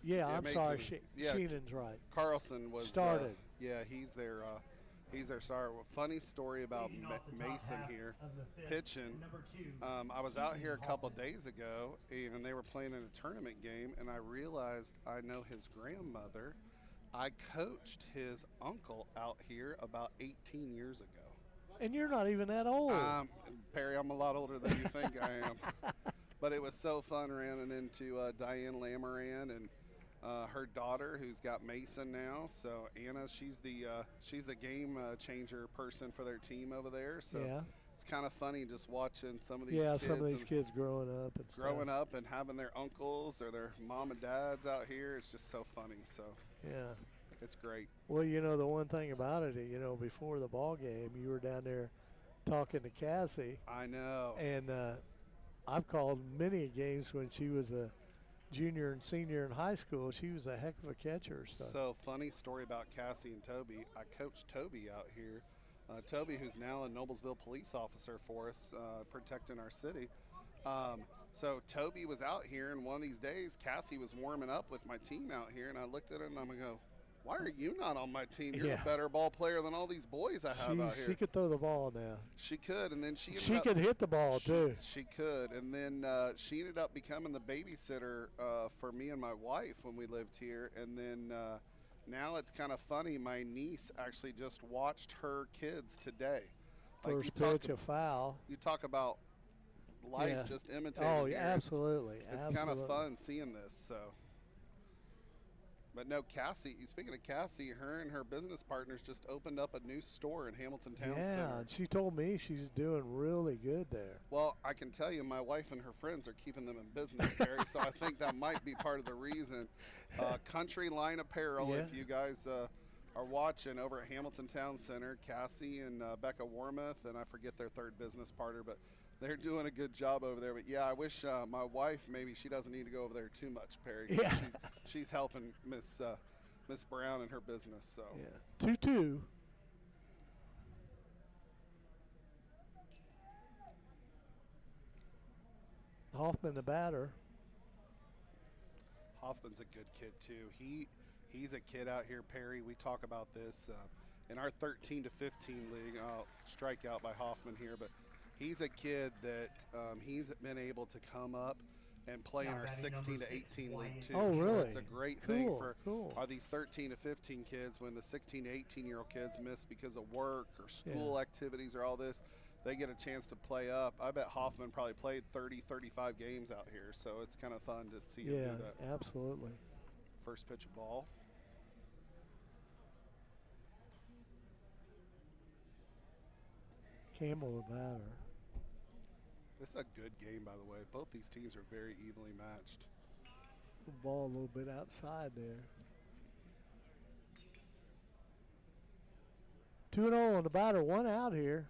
yeah, I'm Mason. sorry. Yeah. Sheenan's right. Carlson was Started. Yeah, he's their star. Well, funny story about Leading off the top Mason half here of the 5th, pitching. number 2. I was out here a couple days ago, and they were playing in a tournament game, and I realized I know his grandmother. I coached his uncle out here about 18 years ago. And you're not even that old. Perry, I'm a lot older than you think I am. But it was so fun running into Diane Lamoran and her daughter, who's got Mason now. So Anna, she's the game changer person for their team over there. So yeah. it's kind of funny just watching some of these Yeah, kids some of these and kids growing up and stuff. growing up and having their uncles or their mom and dads out here. It's just so funny. So Yeah. it's great. Well, you know, the one thing about it, you know, before the ball game, you were down there talking to Cassie, I know. and I've called many games when she was a junior and senior in high school. She was a heck of a catcher. So funny story about Cassie and Toby. I coached Toby out here. Toby, who's now a Noblesville police officer for us, protecting our city. So Toby was out here, and one of these days, Cassie was warming up with my team out here, and I looked at her and I'm gonna go, "Why are you not on my team? You're Yeah. a better ball player than all these boys I have out here." She could throw the ball now. She could, and then she Could hit the ball too. She could, and then she ended up becoming the babysitter for me and my wife when we lived here. And then now it's kind of funny. My niece actually just watched her kids today. First pitch, a foul. You talk about life Yeah. just imitated. Oh, here. yeah, absolutely. It's kind of fun seeing this. So, but no, Cassie. Speaking of Cassie, her and her business partners just opened up a new store in Hamilton Town Yeah, Center. and she told me she's doing really good there. Well, I can tell you, my wife and her friends are keeping them in business, Perry. So I think that might be part of the reason. Country Line Apparel. Yeah. If you guys are watching over at Hamilton Town Center, Cassie and Becca Wormuth, and I forget their third business partner, but they're doing a good job over there. But yeah, I wish my wife, maybe she doesn't need to go over there too much, Perry. Yeah. She's helping Miss Brown in her business. So Yeah. 2-2. Hoffman, the batter. Hoffman's a good kid too. He's a kid out here, Perry. We talk about this in our 13 to 15 league. Strikeout by Hoffman here, but he's a kid that he's been able to come up and play in our 16 to 18 league too. Oh, really? So it's a great thing for cool. these 13 to 15 kids when the 16 to 18-year-old kids miss because of work or school activities or all this. They get a chance to play up. I bet Hoffman probably played 30, 35 games out here, so it's kind of fun to see him do that. Absolutely. First pitch ball. Campbell, the batter. This is a good game, by the way. Both these teams are very evenly matched. The ball a little bit outside there. 2-0 on the batter, one out here.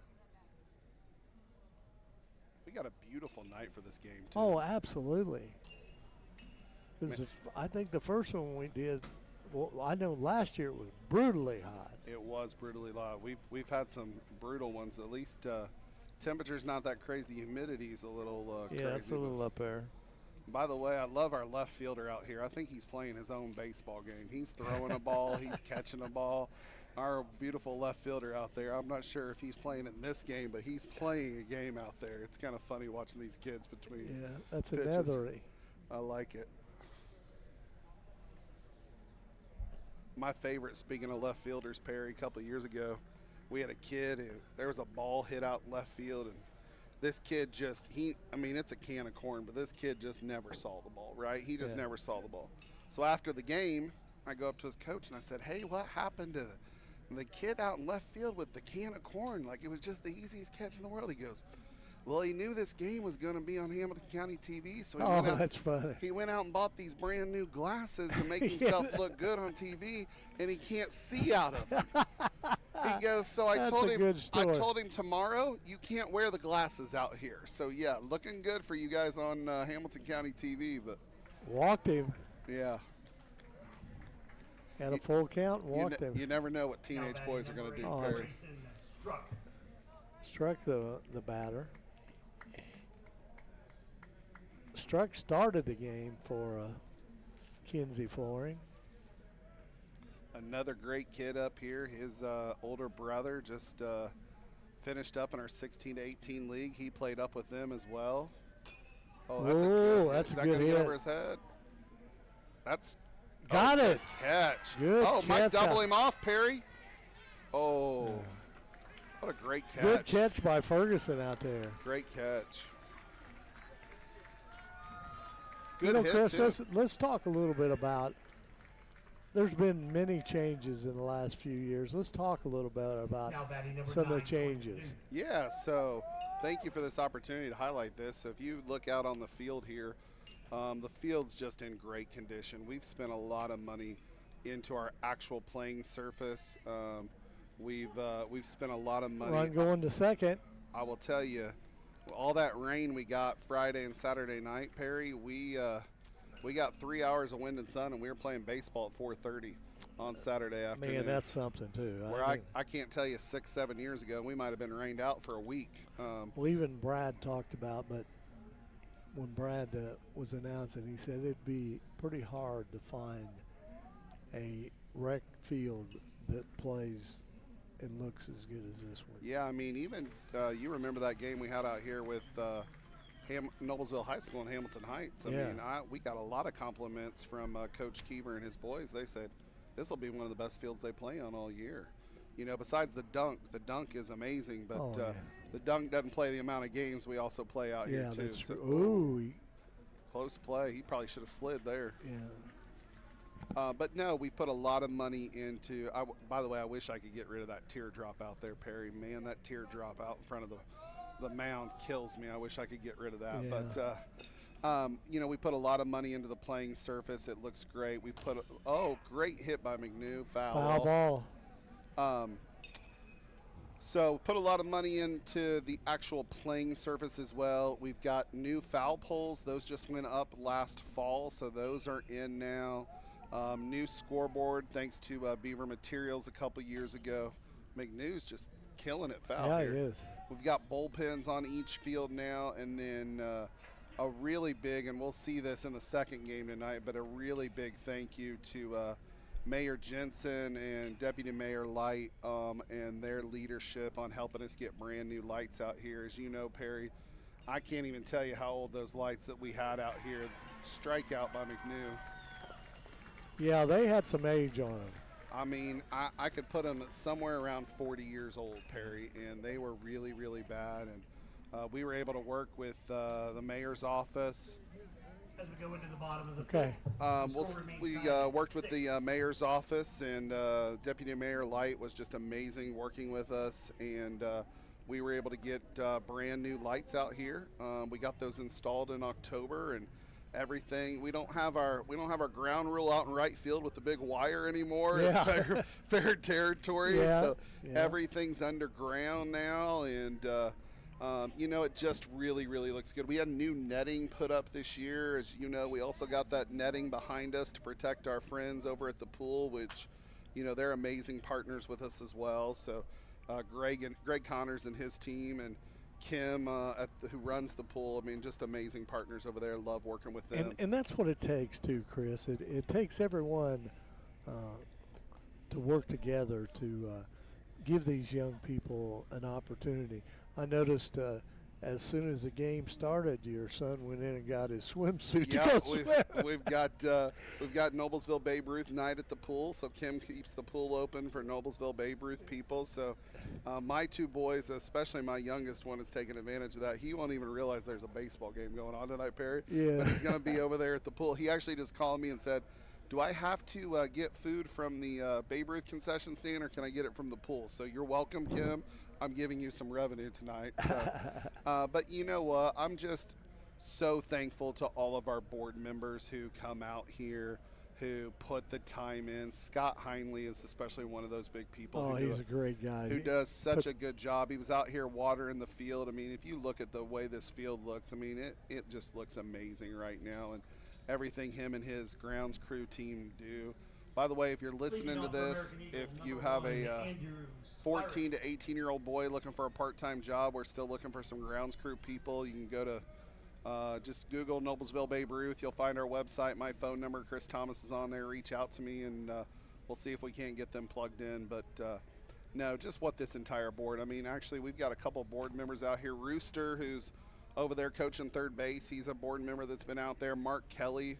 We got a beautiful night for this game, too. Oh, absolutely. I think the first one we did, well, I know last year it was brutally hot. It was brutally hot. We've had some brutal ones. At least temperature's not that crazy. Humidity's a little crazy. Yeah, it's a little up there. By the way, I love our left fielder out here. I think he's playing his own baseball game. He's throwing a ball. He's catching a ball. Our beautiful left fielder out there, I'm not sure if he's playing in this game, but he's playing a game out there. It's kind of funny watching these kids between Yeah, that's a pitches. nethery. I like it. My favorite, speaking of left fielders, Perry, a couple of years ago, we had a kid, and there was a ball hit out in left field, and this kid just, it's a can of corn, but this kid just never saw the ball, right? He just never saw the ball. So after the game, I go up to his coach, and I said, hey, what happened to the kid out in left field with the can of corn? Like, it was just the easiest catch in the world. He goes, well, he knew this game was going to be on Hamilton County TV, so That's funny. he went out and bought these brand new glasses to make himself look good on TV, and he can't see out of them. He goes, so I told him tomorrow you can't wear the glasses out here. So yeah, looking good for you guys on Hamilton County TV, but walked him. Yeah. Had a full count and walked him. You never know what teenage boys are going to do, Perry. Struck the batter. Struck started the game for Kinsey Flooring. Another great kid up here. His older brother just finished up in our 16 to 18 league. He played up with them as well. Oh, that's a good hit over his head. That's got it. Good catch. Good catch. Might double him off, Perry. Oh, yeah. What a great catch. Good catch by Ferguson out there. Great catch. Good hit, Chris, let's talk a little bit about, there's been many changes in the last few years. Let's talk a little bit about some of the changes. Yeah, so thank you for this opportunity to highlight this. So if you look out on the field here, the field's just in great condition. We've spent a lot of money into our actual playing surface. We've spent a lot of money. Run going to second. I will tell you, all that rain we got Friday and Saturday night, Perry, we got 3 hours of wind and sun, and we were playing baseball at 4:30 on Saturday afternoon. Man, that's something too. Where I can't tell you 6-7 years ago, we might have been rained out for a week. Well, even Brad talked about, but when Brad was announcing, he said it'd be pretty hard to find a rec field that plays and looks as good as this one. Yeah, I mean, even you remember that game we had out here with Noblesville High School in Hamilton Heights. I mean, we got a lot of compliments from Coach Keever and his boys. They said this will be one of the best fields they play on all year. You know, besides the dunk is amazing, but the dunk doesn't play the amount of games we also play out here too. That's So, true. Ooh, close play. He probably should have slid there. yeah. But no, we put a lot of money into. By the way, I wish I could get rid of that teardrop out there, Perry. Man, that teardrop out in front of the mound kills me. I wish I could get rid of that. Yeah. But you know, we put a lot of money into the playing surface. It looks great. We put great hit by McNew, Foul ball. So put a lot of money into the actual playing surface as well. We've got new foul poles. Those just went up last fall, so those are in now. New scoreboard thanks to Beaver Materials a couple years ago. McNew's just killing it foul Yeah, here. he is. We've got bullpens on each field now, and then a really big, and we'll see this in the second game tonight, but a really big thank you to Mayor Jensen and Deputy Mayor Light and their leadership on helping us get brand new lights out here. As you know, Perry, I can't even tell you how old those lights that we had out here, strikeout by McNew. Yeah, they had some age on them. I mean, I could put them at somewhere around 40 years old, Perry, and they were really, really bad. And we were able to work with the mayor's office. As we go into the bottom of the Okay. We worked with the mayor's office, and Deputy Mayor Light was just amazing working with us, and we were able to get brand new lights out here. We got those installed in October, and everything. We don't have our ground rule out in right field with the big wire anymore. Yeah. It's fair territory. Yeah, So yeah. everything's underground now, and you know, it just really, really looks good. We had new netting put up this year. As you know, we also got that netting behind us to protect our friends over at the pool, which, you know, they're amazing partners with us as well. So Greg Connors and his team, and Kim who runs the pool, I mean, just amazing partners over there. Love working with them. And that's what it takes too, Chris. It takes everyone to work together to give these young people an opportunity. I noticed as soon as the game started, your son went in and got his swimsuit to go swim. we've got Noblesville Babe Ruth night at the pool, so Kim keeps the pool open for Noblesville Babe Ruth people. So my two boys, especially my youngest one, is taking advantage of that. He won't even realize there's a baseball game going on tonight, Perry. Yeah. But he's going to be over there at the pool. He actually just called me and said, do I have to get food from the Babe Ruth concession stand, or can I get it from the pool? So you're welcome, Kim. I'm giving you some revenue tonight. So, but you know what? I'm just so thankful to all of our board members who come out here, who put the time in. Scott Heinley is especially one of those big people. Oh, he's a great guy. Who does such a good job. He was out here watering the field. I mean, if you look at the way this field looks, I mean, it just looks amazing right now. And everything him and his grounds crew team do. By the way, if you're listening to this, if you have a 14 to 18-year-old boy looking for a part-time job, we're still looking for some grounds crew people. You can go to just Google Noblesville Babe Ruth. You'll find our website. My phone number, Chris Thomas, is on there. Reach out to me, and we'll see if we can't get them plugged in. But no, just what this entire board. I mean, actually, we've got a couple board members out here. Rooster, who's over there coaching third base. He's a board member that's been out there. Mark Kelly,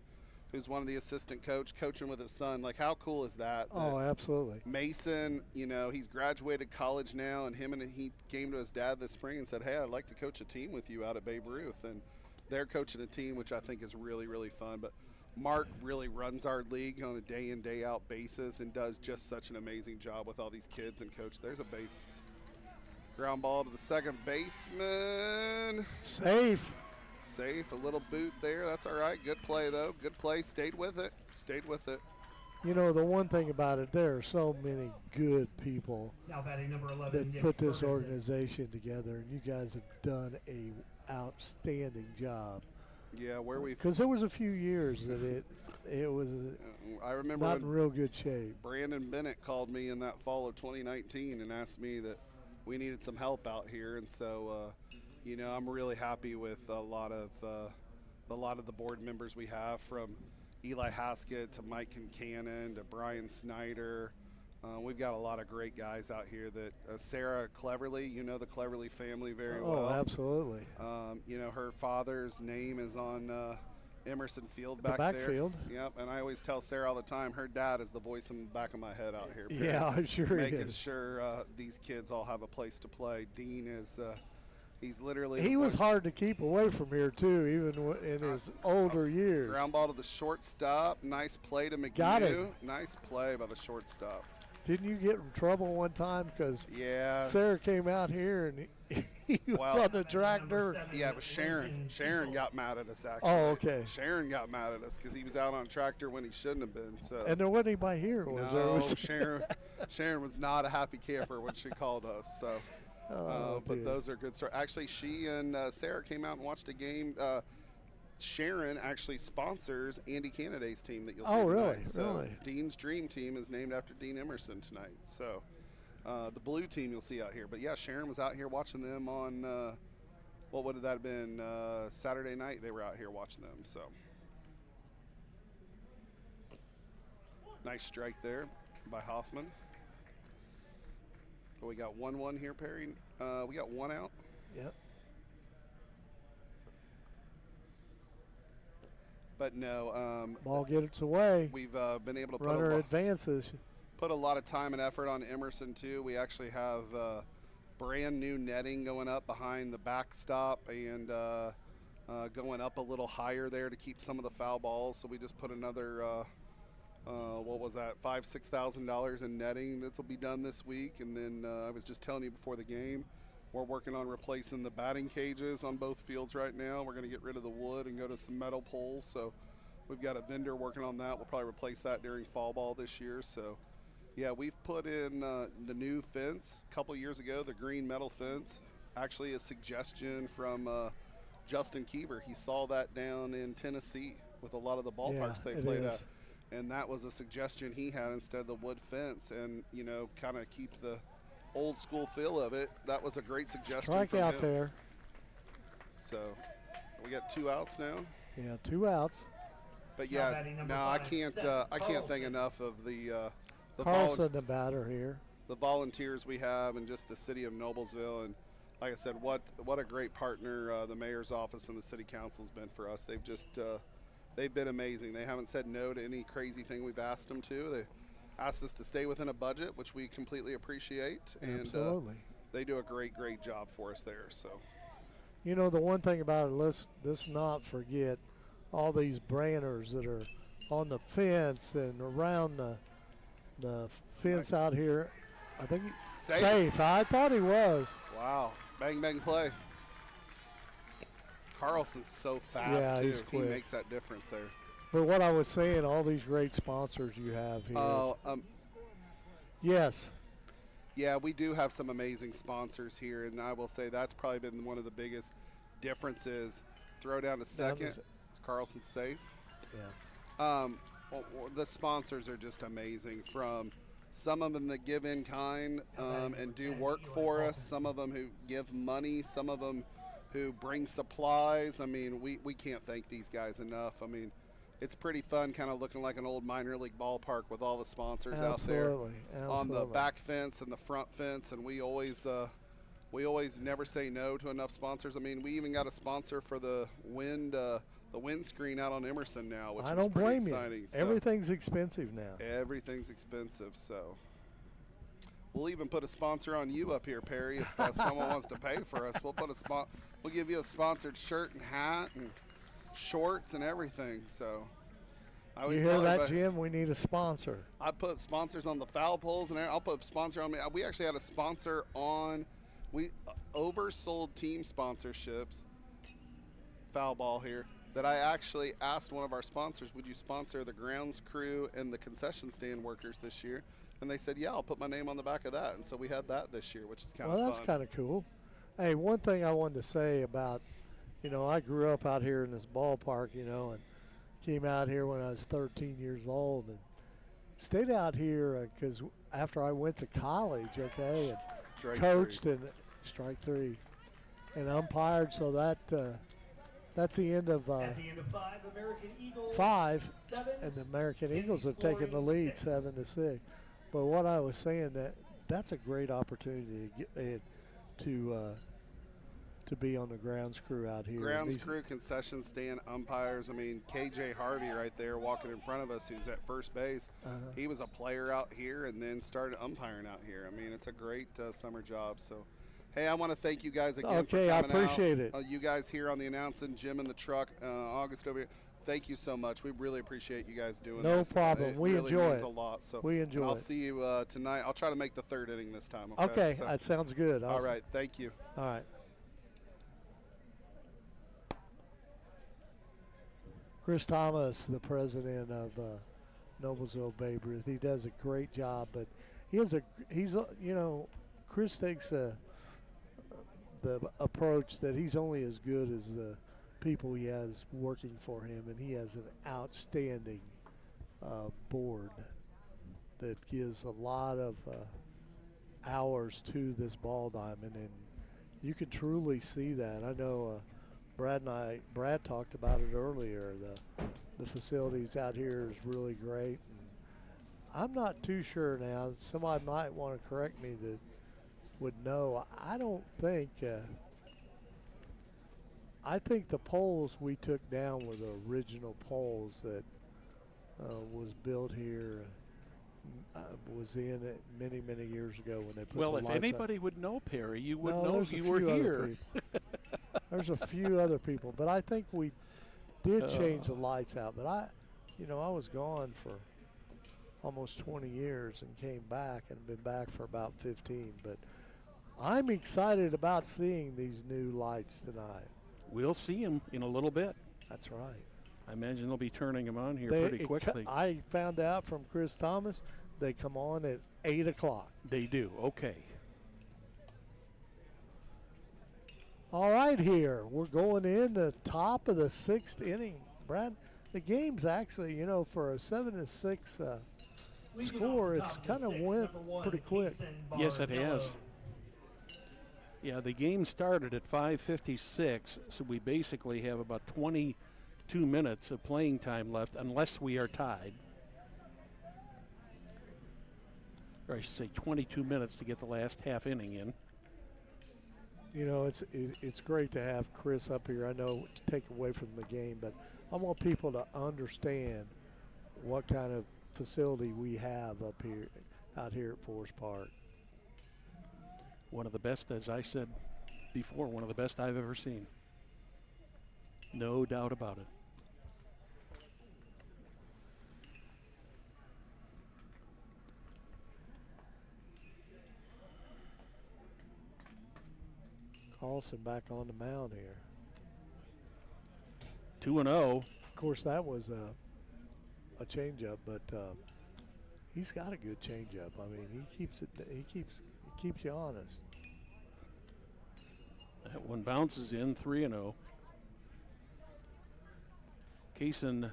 who's one of the assistant coaching with his son. Like, how cool is that? Oh, absolutely. Mason, you know, he's graduated college now, and he came to his dad this spring and said, hey, I'd like to coach a team with you out at Babe Ruth. And they're coaching a team, which I think is really, really fun. But Mark really runs our league on a day-in, day-out basis and does just such an amazing job with all these kids and coach. There's a base. Ground ball to the second baseman. Safe. A little boot there. That's all right. Good play, though. Good play. Stayed with it. You know, the one thing about it, there are so many good people Now batting number 11. that Nick put this Ferguson. organization together, and you guys have done a outstanding job. Yeah, where we've. Because there was a few years that it was I remember not in when real good shape. Brandon Bennett called me in that fall of 2019 and asked me that we needed some help out here, and so you know, I'm really happy with a lot of the board members we have, from Eli Haskett to Mike Kincannon to Brian Snyder. We've got a lot of great guys out here. That Sarah Cleverly, you know the Cleverly family very well. Oh, absolutely. You know, her father's name is on Emerson Field The back backfield. there. Yep, and I always tell Sarah all the time, her dad is the voice in the back of my head out here. Yeah, I'm sure he Making is. sure these kids all have a place to play. Dean is He's literally. He was hard to keep away from here too, even in his older years. Ground ball to the shortstop. Nice play to McGee. Got him. Nice play by the shortstop. Didn't you get in trouble one time because Yeah. Sarah came out here and he was Well, on the tractor? Yeah, but Sharon got mad at us actually. Oh, okay. Sharon got mad at us because he was out on a tractor when he shouldn't have been. So. And there wasn't anybody here, was there? No, Was Sharon was not a happy camper when she called us. So, but dude. those are good stories. Actually, she and Sarah came out and watched a game. Sharon actually sponsors Andy Canada's team that you'll see tonight. Really? So Really? Dean's Dream Team is named after Dean Emerson tonight. So the blue team you'll see out here. But yeah, Sharon was out here watching them on what would that have been? Saturday night they were out here watching them. So nice strike there by Hoffman. We got 1-1 here, Perry. We got one out. Yep. But no, Ball gets away. we've been able to Runner advances. put a lot of time and effort on Emerson too. We actually have brand new netting going up behind the backstop and going up a little higher there to keep some of the foul balls. So we just put another what was that, $5,000-6,000 in netting that will be done this week. And then I was just telling you before the game, we're working on replacing the batting cages on both fields right now. We're going to get rid of the wood and go to some metal poles. So we've got a vendor working on that. We'll probably replace that during fall ball this year. So yeah, we've put in the new fence a couple years ago, the green metal fence. Actually a suggestion from Justin Keever. He saw that down in Tennessee with a lot of the ballparks they played at. And that was a suggestion he had instead of the wood fence, and you know, kind of keep the old school feel of it. That was a great suggestion. Strike from out him. there. So we got 2 outs now. Yeah, 2 outs. But Now yeah, batting number no, I 5, can't. Seth I can't thank Carlson. enough of the Carlson, the batter here. the volunteers we have, and just the city of Noblesville. And like I said, what a great partner the mayor's office and the city council's been for us. They've just they've been amazing. They haven't said no to any crazy thing we've asked them to. They asked us to stay within a budget, which we completely appreciate. And Absolutely. they do a great job for us there. So You know, the one thing about it, let's not forget all these branders that are on the fence and around the fence out here. I think safe. I thought he was. wow, bang bang play. Carlson's so fast Yeah, too. he's He quick. makes that difference there. But what I was saying, all these great sponsors you have here. Oh, Yes. yeah, we do have some amazing sponsors here, and I will say that's probably been one of the biggest differences. Throw down to second. Is Carlson safe? Yeah. The sponsors are just amazing. From some of them that give in kind and do work for us, some of them who give money, some of them who bring supplies. I mean, we can't thank these guys enough. I mean, it's pretty fun kind of looking like an old minor league ballpark with all the sponsors out there on the back fence and the front fence, and we always never say no to enough sponsors. I mean, we even got a sponsor for the windscreen out on Emerson now, which I is don't pretty blame exciting. you. So Everything's expensive now. everything's expensive, so we'll even put a sponsor on you up here, Perry. If someone wants to pay for us, we'll give you a sponsored shirt and hat and shorts and everything. So I You always hear tell that, everybody, Jim? We need a sponsor. I put sponsors on the foul poles, and I'll put a sponsor on me. We actually had a sponsor on. We oversold team sponsorships. Foul ball here. That I actually asked one of our sponsors, would you sponsor the grounds crew and the concession stand workers this year? And they said, yeah, I'll put my name on the back of that. And so we had that this year, which is kind of fun. Well, that's kind of cool. Hey, one thing I wanted to say about, you know, I grew up out here in this ballpark, you know, and came out here when I was 13 years old and stayed out here because after I went to college, okay, and Strike coached three. and strike 3 and umpired, so that's the end of At the end of 5, American Eagles 5, 7. and the American Eagles have taken the lead 7-6. But what I was saying, that's a great opportunity to get to be on the grounds crew out here. Grounds crew, concession stand, umpires. I mean, KJ Harvey right there walking in front of us, who's at first base. He was a player out here and then started umpiring out here. I mean, it's a great summer job. So, Hey, I want to thank you guys again for Okay, I coming out. appreciate it. You guys here on the announcing, Jim in the truck, August over here. Thank you so much. We really appreciate you guys doing No this. problem. It We really enjoy means it. a lot. So We enjoy and I'll it. see you tonight. I'll try to make the third inning this time. Okay, So, that sounds good. all right. Thank you. All right. Chris Thomas, the president of Noblesville Babe Ruth, he does a great job, but Chris takes the approach that he's only as good as the people he has working for him, and he has an outstanding board that gives a lot of hours to this ball diamond, and you can truly see that. I know Brad talked about it earlier. The facilities out here is really great. And I'm not too sure now. Somebody might want to correct me that would know. I don't think. I think the poles we took down were the original poles that was built here. Was in it many years ago when they put Well, the if lights anybody would know, Perry, you would No, know there's a you were few other here. people. There's a few other people, but I think we did change the lights out. But I was gone for almost 20 years and came back and been back for about 15. But I'm excited about seeing these new lights tonight. We'll see him in a little bit. That's right. I imagine they'll be turning them on here pretty quickly. I found out from Chris Thomas they come on at 8 o'clock. They do. Okay. All right, here we're going in the top of the 6th inning. Brad, the game's actually, for a 7-6 score, it's kind of went pretty quick. Yes, it has. Yeah, the game started at 5:56, so we basically have about 22 minutes of playing time left, unless we are tied. Or I should say 22 minutes to get the last half inning in. It's great to have Chris up here. I know to take away from the game, but I want people to understand what kind of facility we have out here at Forest Park. One of the best, as I said before, one of the best I've ever seen. No doubt about it. Carlson back on the mound here. 2-0. Of course, that was a changeup, but he's got a good changeup. I mean, he keeps you honest. That one bounces in, 3-0. Kaysen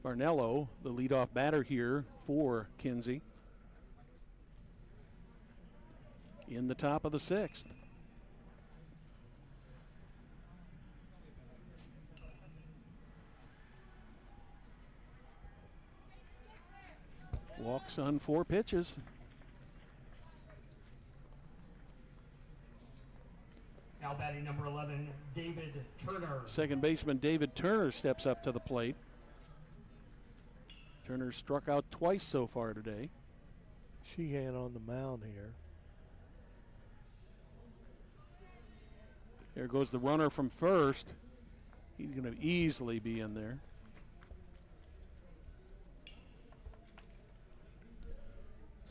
Barnello, the leadoff batter here for Kinsey. In the top of the 6th. Walks on 4 pitches. Now batting number 11, David Turner. Second baseman David Turner steps up to the plate. Turner struck out twice so far today. Sheehan on the mound here. There goes the runner from first. He's going to easily be in there.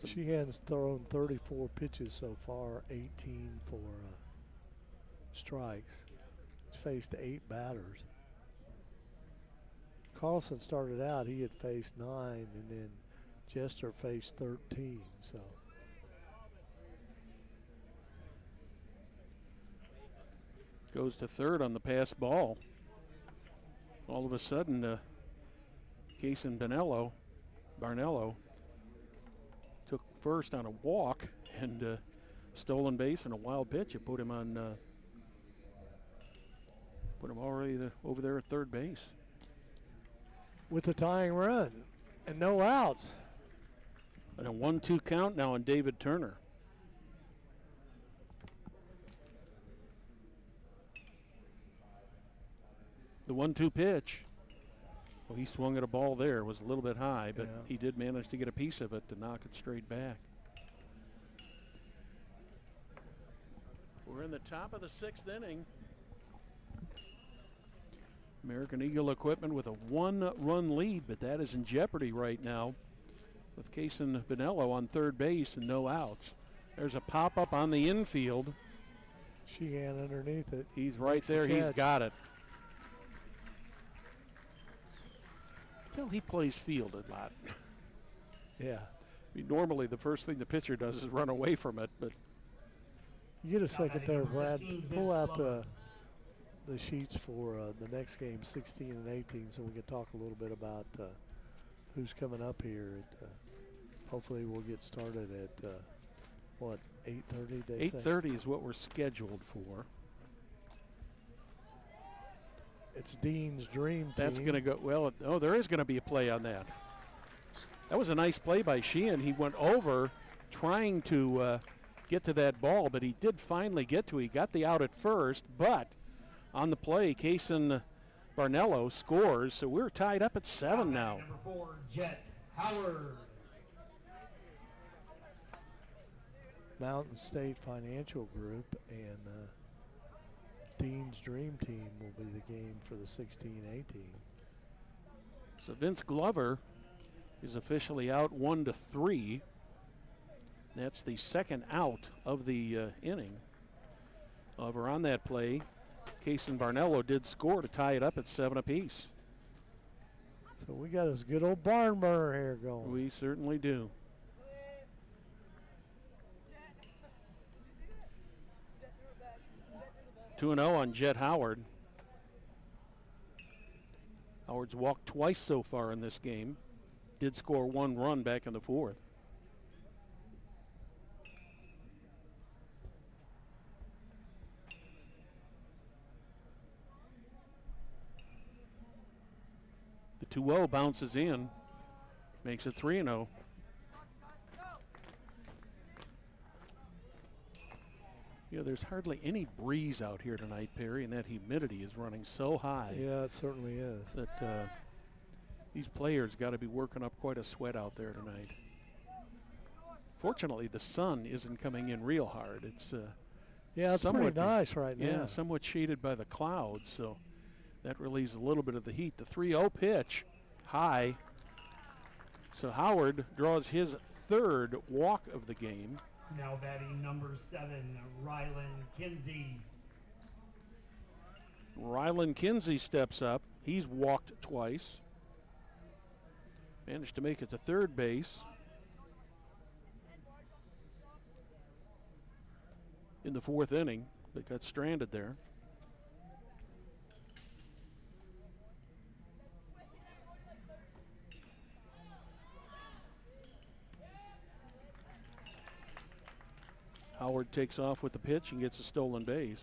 Sheehan's thrown 34 pitches so far, 18 for strikes. He's faced 8 batters. Carlson started out, he had faced 9, and then Jester faced 13. So goes to third on the pass ball. All of a sudden, Kaysen Barnello took first on a walk and stolen base and a wild pitch. It put him on, already over there at third base. with the tying run and no outs. And a 1-2 count now on David Turner. The 1-2 pitch. Well, he swung at a ball there. It was a little bit high, but he did manage to get a piece of it to knock it straight back. We're in the top of the 6th inning. American Eagle Equipment with a 1-run lead, but that is in jeopardy right now with Kason Bonello on third base and no outs. There's a pop-up on the infield. Sheehan underneath it. He's right Makes the there. He's catch. got it. Phil, he plays field a lot. Yeah. I mean, normally the first thing the pitcher does is run away from it, but You get a second there, Brad. Pull out the sheets for the next game, 16 and 18, so we can talk a little bit about who's coming up here. Hopefully we'll get started at, 8:30 they say? 8:30 is what we're scheduled for. It's Dean's dream team. That's going to go, well, oh, there is going to be a play on that. That was a nice play by Sheehan. He went over trying to get to that ball, but he did finally get to it. He got the out at first, but on the play, Kason Barnello scores, so we're tied up at 7 now. Number 4, Jet Howard. Mountain State Financial Group and Dean's Dream Team will be the game for the 16-18. So Vince Glover is officially out 1-3. That's the second out of the inning. However, on that play, Kason Barnello did score to tie it up at 7 apiece. So we got this good old barn burner here going. We certainly do. Two 2-0 on Jet Howard. Howard's walked twice so far in this game. Did score 1 run back in the 4th. The 2-0 bounces in, makes it 3-0. You know, there's hardly any breeze out here tonight, Perry, and that humidity is running so high. Yeah, it certainly is. That these players got to be working up quite a sweat out there tonight. Fortunately, the sun isn't coming in real hard. It's yeah, it's somewhat pretty nice right now. Yeah, somewhat shaded by the clouds, so that relieves a little bit of the heat. The 3-0 pitch, high. So Howard draws his 3rd walk of the game. Now batting number 7, Rylan Kinsey. Rylan Kinsey steps up. He's walked twice. Managed to make it to third base. In the 4th inning, but got stranded there. Howard takes off with the pitch and gets a stolen base.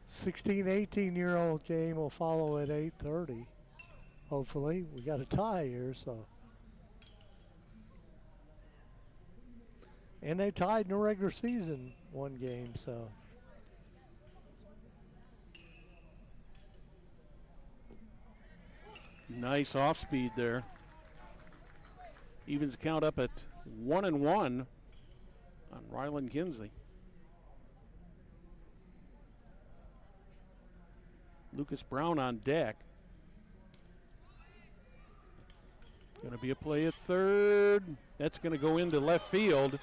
$16, 18-year-old game will follow at 8:30. Hopefully, we got a tie here, so. And they tied in the regular season 1 game, so. Nice off speed there. Evens the count up at 1-1 on Rylan Kinsey. Lucas Brown on deck. Going to be a play at third. That's going to go into left field.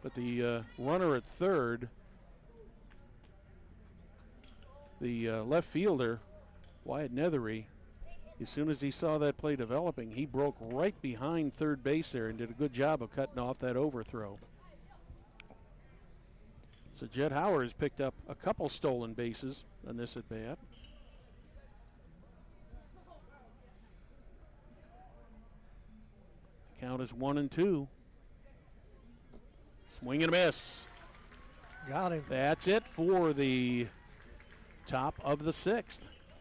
But the runner at third, the left fielder, Wyatt Nethery, as soon as he saw that play developing, he broke right behind third base there and did a good job of cutting off that overthrow. So Jet Howard has picked up a couple stolen bases on this at bat. The count is 1-2. Swing and a miss. Got him. That's it for the top of the 6th.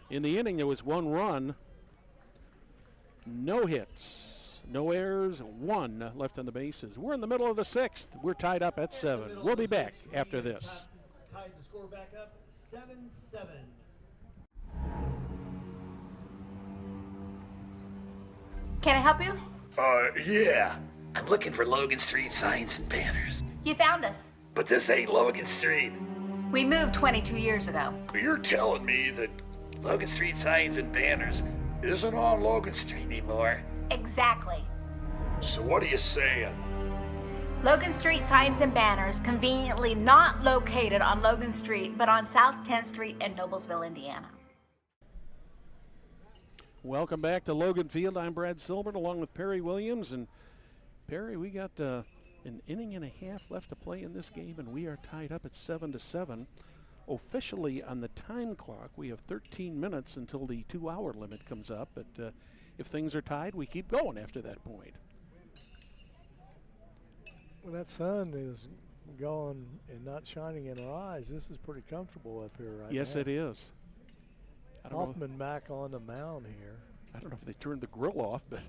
In the inning, there was 1 run, no hits, no errors, 1 left on the bases. We're in the middle of the 6th. We're tied up at 7. We'll be back after this. tied the score back up 7-7. Can I help you? Yeah. I'm looking for Logan Street signs and banners. You found us. But this ain't Logan Street. We moved 22 years ago. You're telling me that Logan Street signs and banners isn't on Logan Street anymore? Exactly. So what are you saying? Logan Street signs and banners, conveniently not located on Logan Street, but on South 10th Street in Noblesville, Indiana. Welcome back to Logan Field. I'm Brad Silbert along with Perry Williams. And Perry, we got an inning and a half left to play in this game, and we are tied up at 7-7. Officially on the time clock, we have 13 minutes until the 2-hour limit comes up. But if things are tied, we keep going after that point. When that sun is going and not shining in our eyes, this is pretty comfortable up here right now. Yes, it is. Hoffman back on the mound here. I don't know if they turned the grill off, but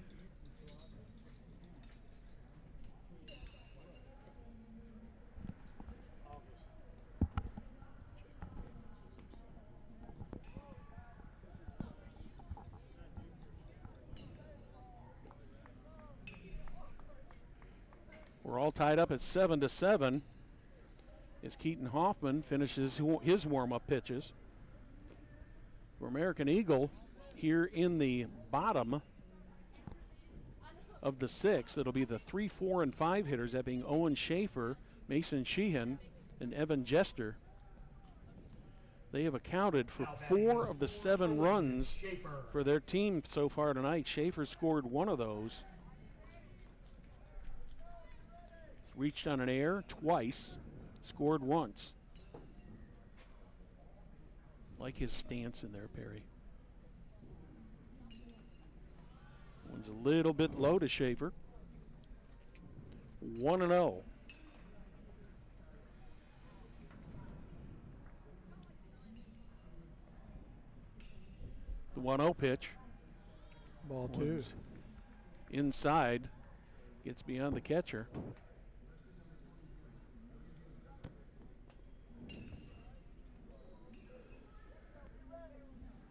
we're all tied up at 7-7 as Keaton Hoffman finishes his warm-up pitches. For American Eagle, here in the bottom of the sixth, it'll be the 3, 4, and 5 hitters, that being Owen Schaefer, Mason Sheehan, and Evan Jester. They have accounted for 4 of the 7 runs for their team so far tonight. Schaefer scored 1 of those. Reached on an air twice, scored once. Like his stance in there, Perry. One's a little bit low to Schaefer. 1-0. The 1-0 pitch. Ball 2. Inside. Gets beyond the catcher.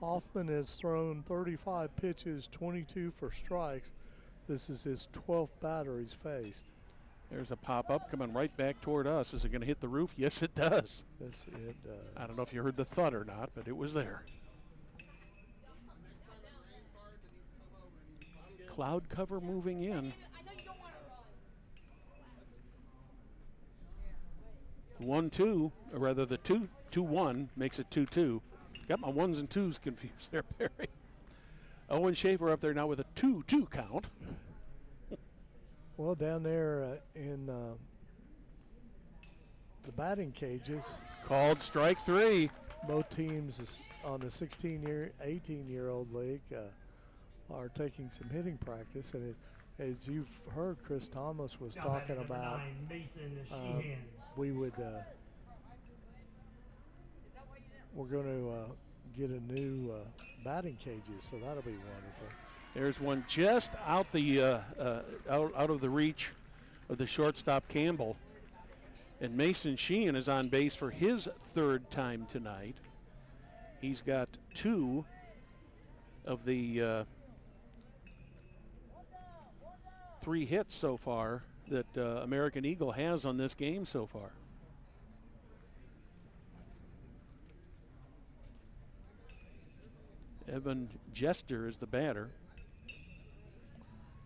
Hoffman has thrown 35 pitches, 22 for strikes. This is his 12th batter he's faced. There's a pop-up coming right back toward us. Is it going to hit the roof? Yes, it does. Yes, it does. I don't know if you heard the thud or not, but it was there. Cloud cover moving in. 1-2, or rather the 2-1 makes it 2-2. Got my 1s and 2s confused there, Perry. Owen Schaefer up there now with a 2-2 count. Well, down there in the batting cages. Called strike 3. Both teams on the 18-year-old league are taking some hitting practice. And as you've heard, Chris Thomas was talking about, we would we're going to get a new batting cages, so that'll be wonderful. There's one just out out of the reach of the shortstop Campbell, and Mason Sheehan is on base for his 3rd time tonight. He's got 2 of the 3 hits so far that American Eagle has on this game so far. Evan Jester is the batter.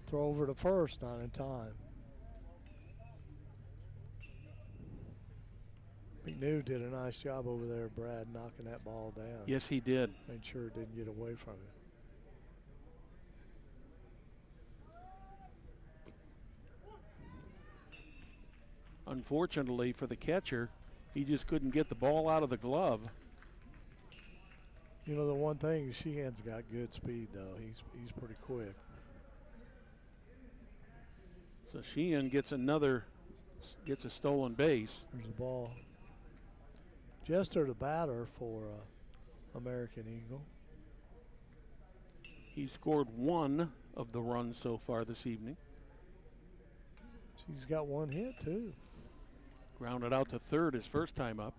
Throw over to first, not in time. McNew did a nice job over there, Brad, knocking that ball down. Yes, he did. Made sure it didn't get away from him. Unfortunately for the catcher, he just couldn't get the ball out of the glove. You know, the one thing, Sheehan's got good speed, though. He's pretty quick. So Sheehan gets a stolen base. There's the ball. Jester, the batter for American Eagle. He scored 1 of the runs so far this evening. He's got 1 hit, too. Grounded out to third his first time up.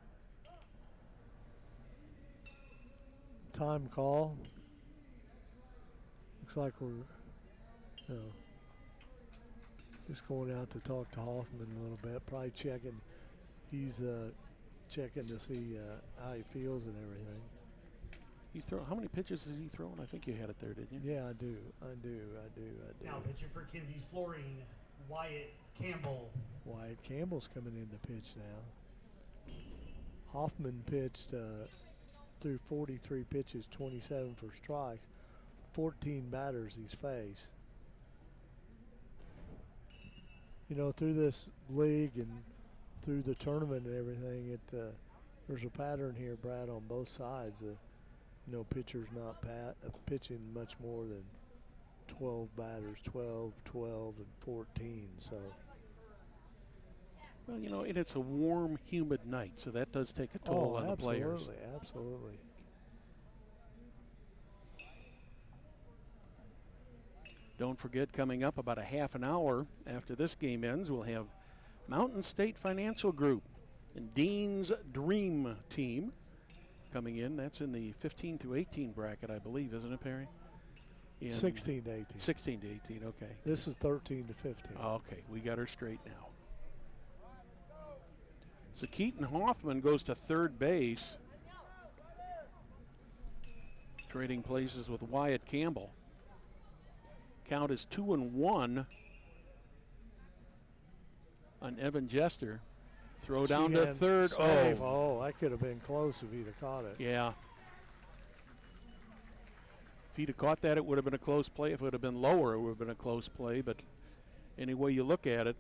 time call. Looks like we're just going out to talk to Hoffman a little bit. Probably checking. He's checking to see how he feels and everything. How many pitches has he thrown? I think you had it there, didn't you? Yeah, I do. Now pitching for Kinsey's Flooring, Wyatt Campbell. Wyatt Campbell's coming in to pitch now. Hoffman pitched through 43 pitches, 27 for strikes, 14 batters he's faced. You know, through this league and through the tournament and everything, there's a pattern here, Brad, on both sides. You know, pitchers not pitching much more than 12 batters, 12, 12, and 14. So. Well, you know, and it's a warm, humid night, so that does take a toll on the players. Absolutely. Don't forget, coming up about a half an hour after this game ends, we'll have Mountain State Financial Group and Dean's Dream Team coming in. That's in the 15 through 18 bracket, I believe, isn't it, Perry? 16 to 18. 16 to 18, okay. This is 13 to 15. Okay, we got her straight now. So Keaton Hoffman goes to third base, trading places with Wyatt Campbell. Count is 2-1 on Evan Jester. Throw down to third. Save. Oh, that could have been close if he'd have caught it. Yeah. If he'd have caught that, it would have been a close play. If it would have been lower, it would have been a close play. But any way you look at it.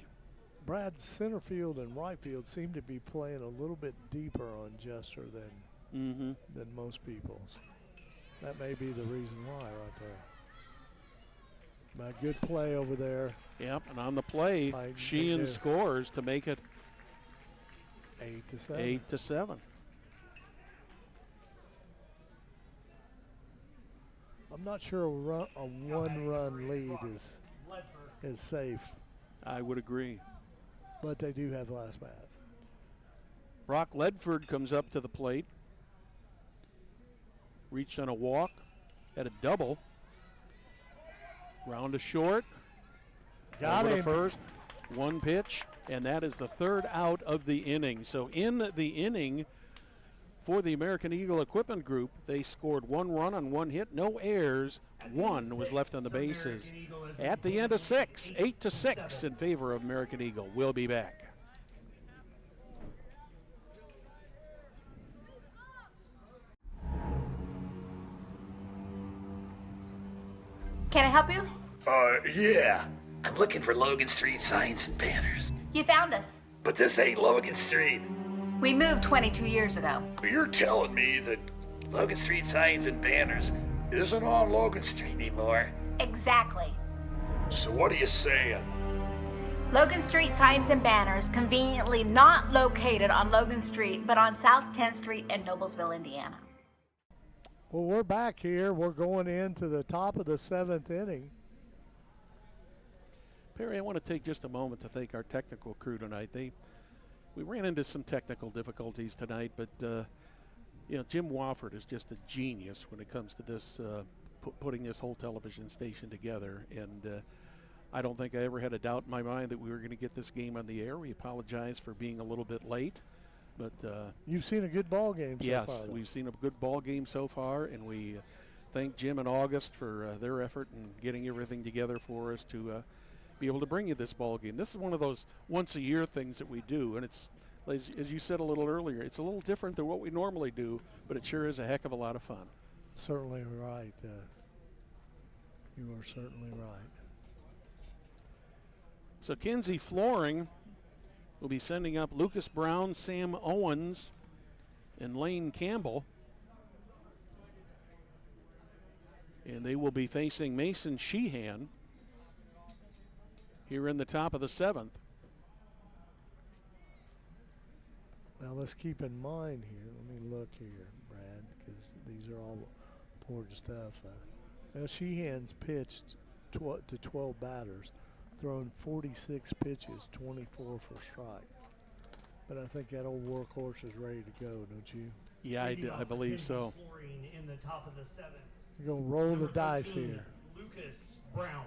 Brad's center field and right field seem to be playing a little bit deeper on Jester than most people's. That may be the reason why right there. But good play over there. Yep, and on the play, Sheehan scores to make it 8 to 7. 8 to 7. I'm not sure a one-run lead is safe. I would agree. But they do have last bats. Brock Ledford comes up to the plate. Reached on a walk, had a double. Ground to short. Got him. To first. One pitch, and that is the third out of the inning. So in the inning for the American Eagle Equipment Group, they scored 1 run on 1 hit, no errors. 1 was left on the bases. At the end of 6, 8 to 6 in favor of American Eagle. We'll be back. Can I help you? Yeah. I'm looking for Logan Street signs and banners. You found us. But this ain't Logan Street. We moved 22 years ago. You're telling me that Logan Street signs and banners isn't on Logan Street anymore? Exactly. So what are you saying? Logan Street signs and banners, conveniently not located on Logan Street, but on South 10th Street in Noblesville, Indiana. Well, we're back here. We're going into the top of the 7th inning. Perry, I want to take just a moment to thank our technical crew tonight. We ran into some technical difficulties tonight, but you know, Jim Wofford is just a genius when it comes to this putting this whole television station together. And I don't think I ever had a doubt in my mind that we were going to get this game on the air. We apologize for being a little bit late, but you've seen a good ball game so yes, far. Yes, we've seen a good ball game so far, and we thank Jim and August for their effort in getting everything together for us to be able to bring you this ball game. This is one of those once-a-year things that we do, and it's, as you said a little earlier, it's a little different than what we normally do, but it sure is a heck of a lot of fun. Certainly right. You are certainly right. So Kinsey Flooring will be sending up Lucas Brown, Sam Owens, and Lane Campbell. And they will be facing Mason Sheehan here in the top of the 7th. Now let's keep in mind here, let me look here, Brad, because these are all important stuff. Now Sheehan's pitched to 12 batters, thrown 46 pitches, 24 for strike. But I think that old workhorse is ready to go, don't you? Yeah, I believe so. Scoring in the top of the 7th. You're going to roll the Number dice 13, here. Lucas Brown.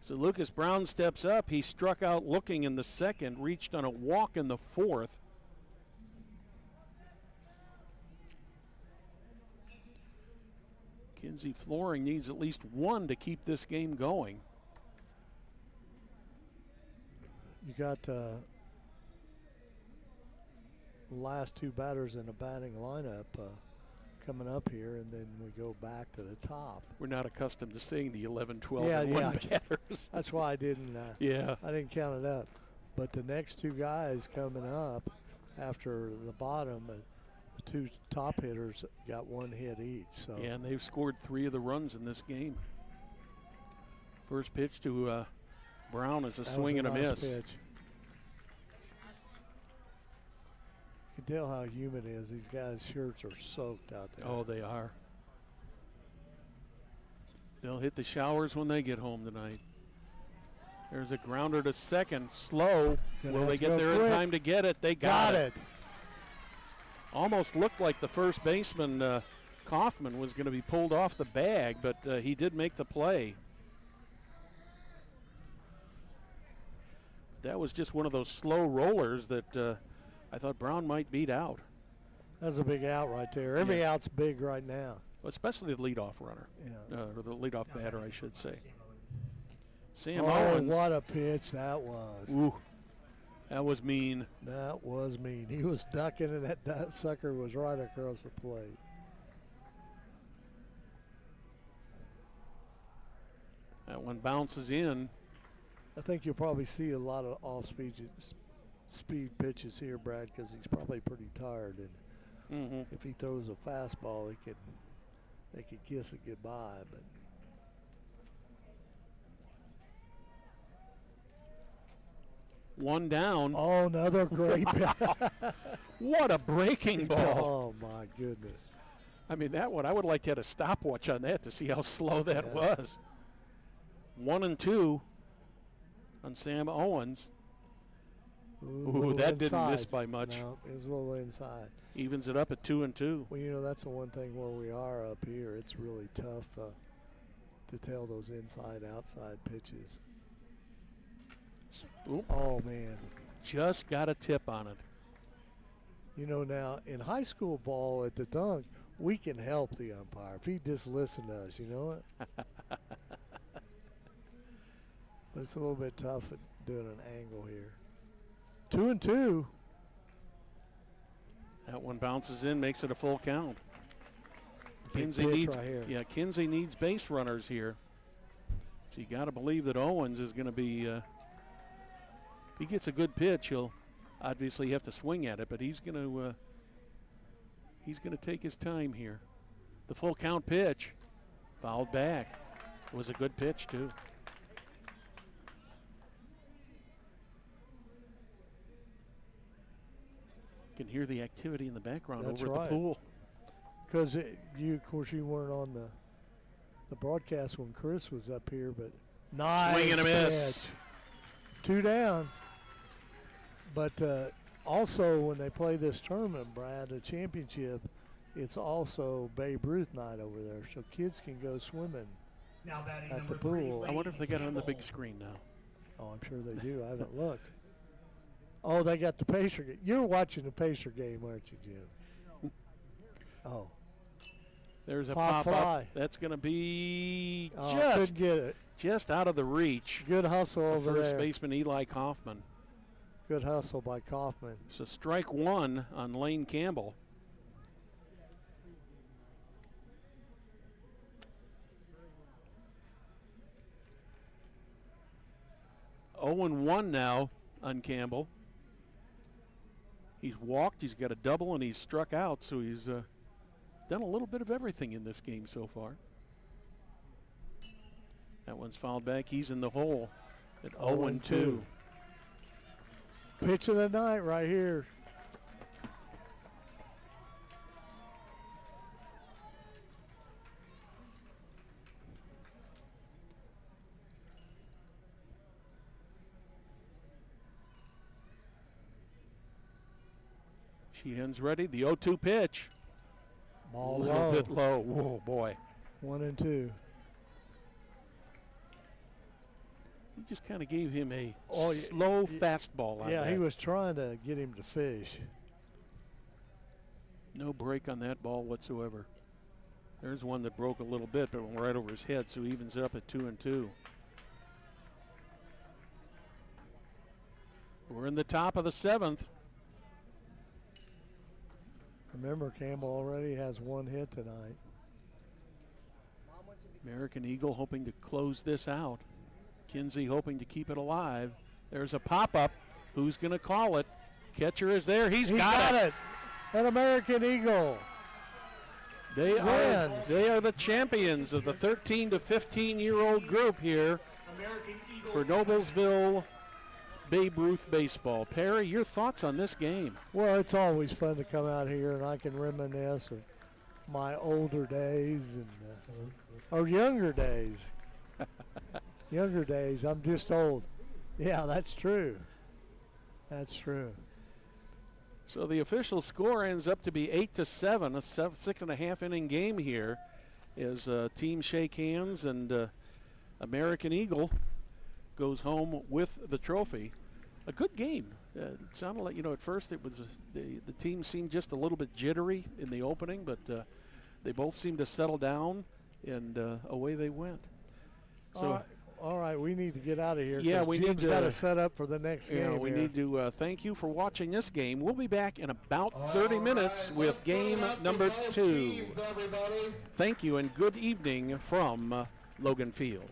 So Lucas Brown steps up. He struck out looking in the 2nd, reached on a walk in the 4th. Kinsey Flooring needs at least 1 to keep this game going. You got last 2 batters in the batting lineup coming up here, and then we go back to the top. We're not accustomed to seeing the 11, 12, Yeah, and 1 yeah. batters. That's why I didn't. Yeah. I didn't count it up. But the next 2 guys coming up after the bottom, the 2 top hitters got 1 hit each. So Yeah, and they've scored 3 of the runs in this game. First pitch to Brown is a that swing was and a nice miss. pitch. You can tell how humid it is. These guys' shirts are soaked out there. Oh, they are. They'll hit the showers when they get home tonight. There's a grounder to 2nd. Slow. Gonna Will have they to get go there in quick. time to get it? They got it. Almost looked like the first baseman, Kaufman, was going to be pulled off the bag, but he did make the play. That was just one of those slow rollers that I thought Brown might beat out. That's a big out right there. Every Yeah. out's big right now. Especially the leadoff runner, Yeah. or the leadoff batter, I should say. Sam Oh, Owens. what a pitch that was. Ooh, that was mean. That was mean. He was ducking, and that sucker was right across the plate. That one bounces in. I think you'll probably see a lot of speed pitches here, Brad, because he's probably pretty tired. And if he throws a fastball, they could kiss it goodbye. But One down. oh, another great pitch. What a breaking ball. Oh my goodness. I mean, that one, I would like to have a stopwatch on that to see how slow that Yeah. was. 1-2 on Sam Owens. Ooh, that didn't miss by much. No, it was a little inside. Evens it up at 2-2. Well, you know, that's the one thing where we are up here. It's really tough to tell those inside-outside pitches. Oop, Oh, man. just got a tip on it. You know, now, in high school ball at the dunk, we can help the umpire if he just listened to us, you know it? But it's a little bit tough at doing an angle here. 2-2. That one bounces in, makes it a full count. Big Kinsey pitch needs, right here. yeah, Kinsey needs base runners here. So you got to believe that Owens is going to be. If he gets a good pitch, he'll obviously have to swing at it, but he's going to take his time here. The full count pitch, fouled back. It was a good pitch too. You can hear the activity in the background That's over at right. the pool. Because of course, you weren't on the broadcast when Chris was up here, but nice Swing and a miss. pitch. 2 down. But also, when they play this tournament, Brad, a championship, it's also Babe Ruth night over there, so kids can go swimming. Now batting At the number 3, pool. I wonder if they got it on the big Campbell. screen now. Oh, I'm sure they do. I haven't looked. Oh, they got the Pacer game. You're watching the Pacer game, aren't you, Jim? Oh, There's a Pop pop up. fly. That's going to be oh couldn't get it. just out of the reach. Good hustle of over first there. baseman Eli Kaufman. Good hustle by Kaufman. So strike one on Lane Campbell. Oh and 1 now on Campbell. He's walked, he's got a double, and he's struck out, so he's done a little bit of everything in this game so far. That one's fouled back. He's in the hole at 0-2. Pitch of the night right here. Sheehan's ready. The 0-2 pitch. Ball A little low. bit low. Whoa, boy. 1-2. He just kind of gave him a Oh, slow fastball on Yeah, that. he was trying to get him to fish. No break on that ball whatsoever. There's one that broke a little bit, but went right over his head, so he evens it up at 2-2. We're in the top of the 7th. Remember, Campbell already has 1 hit tonight. American Eagle hoping to close this out. Kinsey hoping to keep it alive. There's a pop-up. Who's going to call it? Catcher is there. He's got it. An American Eagle. They wins. are the champions of the 13 to 15-year-old group here for Noblesville Babe Ruth baseball. Perry, your thoughts on this game? Well, it's always fun to come out here, and I can reminisce of my older days and or younger days. Younger days. I'm just old. Yeah, that's true. That's true. So the official score ends up to be 8-7, a 6.5 inning game here, as teams shake hands and American Eagle goes home with the trophy. A good game. It sounded like, at first it was the team seemed just a little bit jittery in the opening, but they both seemed to settle down, and away they went. So. All right, we need to get out of here. Yeah, we need Jim's to got to set up for the next game. Yeah, we need to thank you for watching this game. We'll be back in about 30 minutes with game number 2. Thank you and good evening from Logan Field.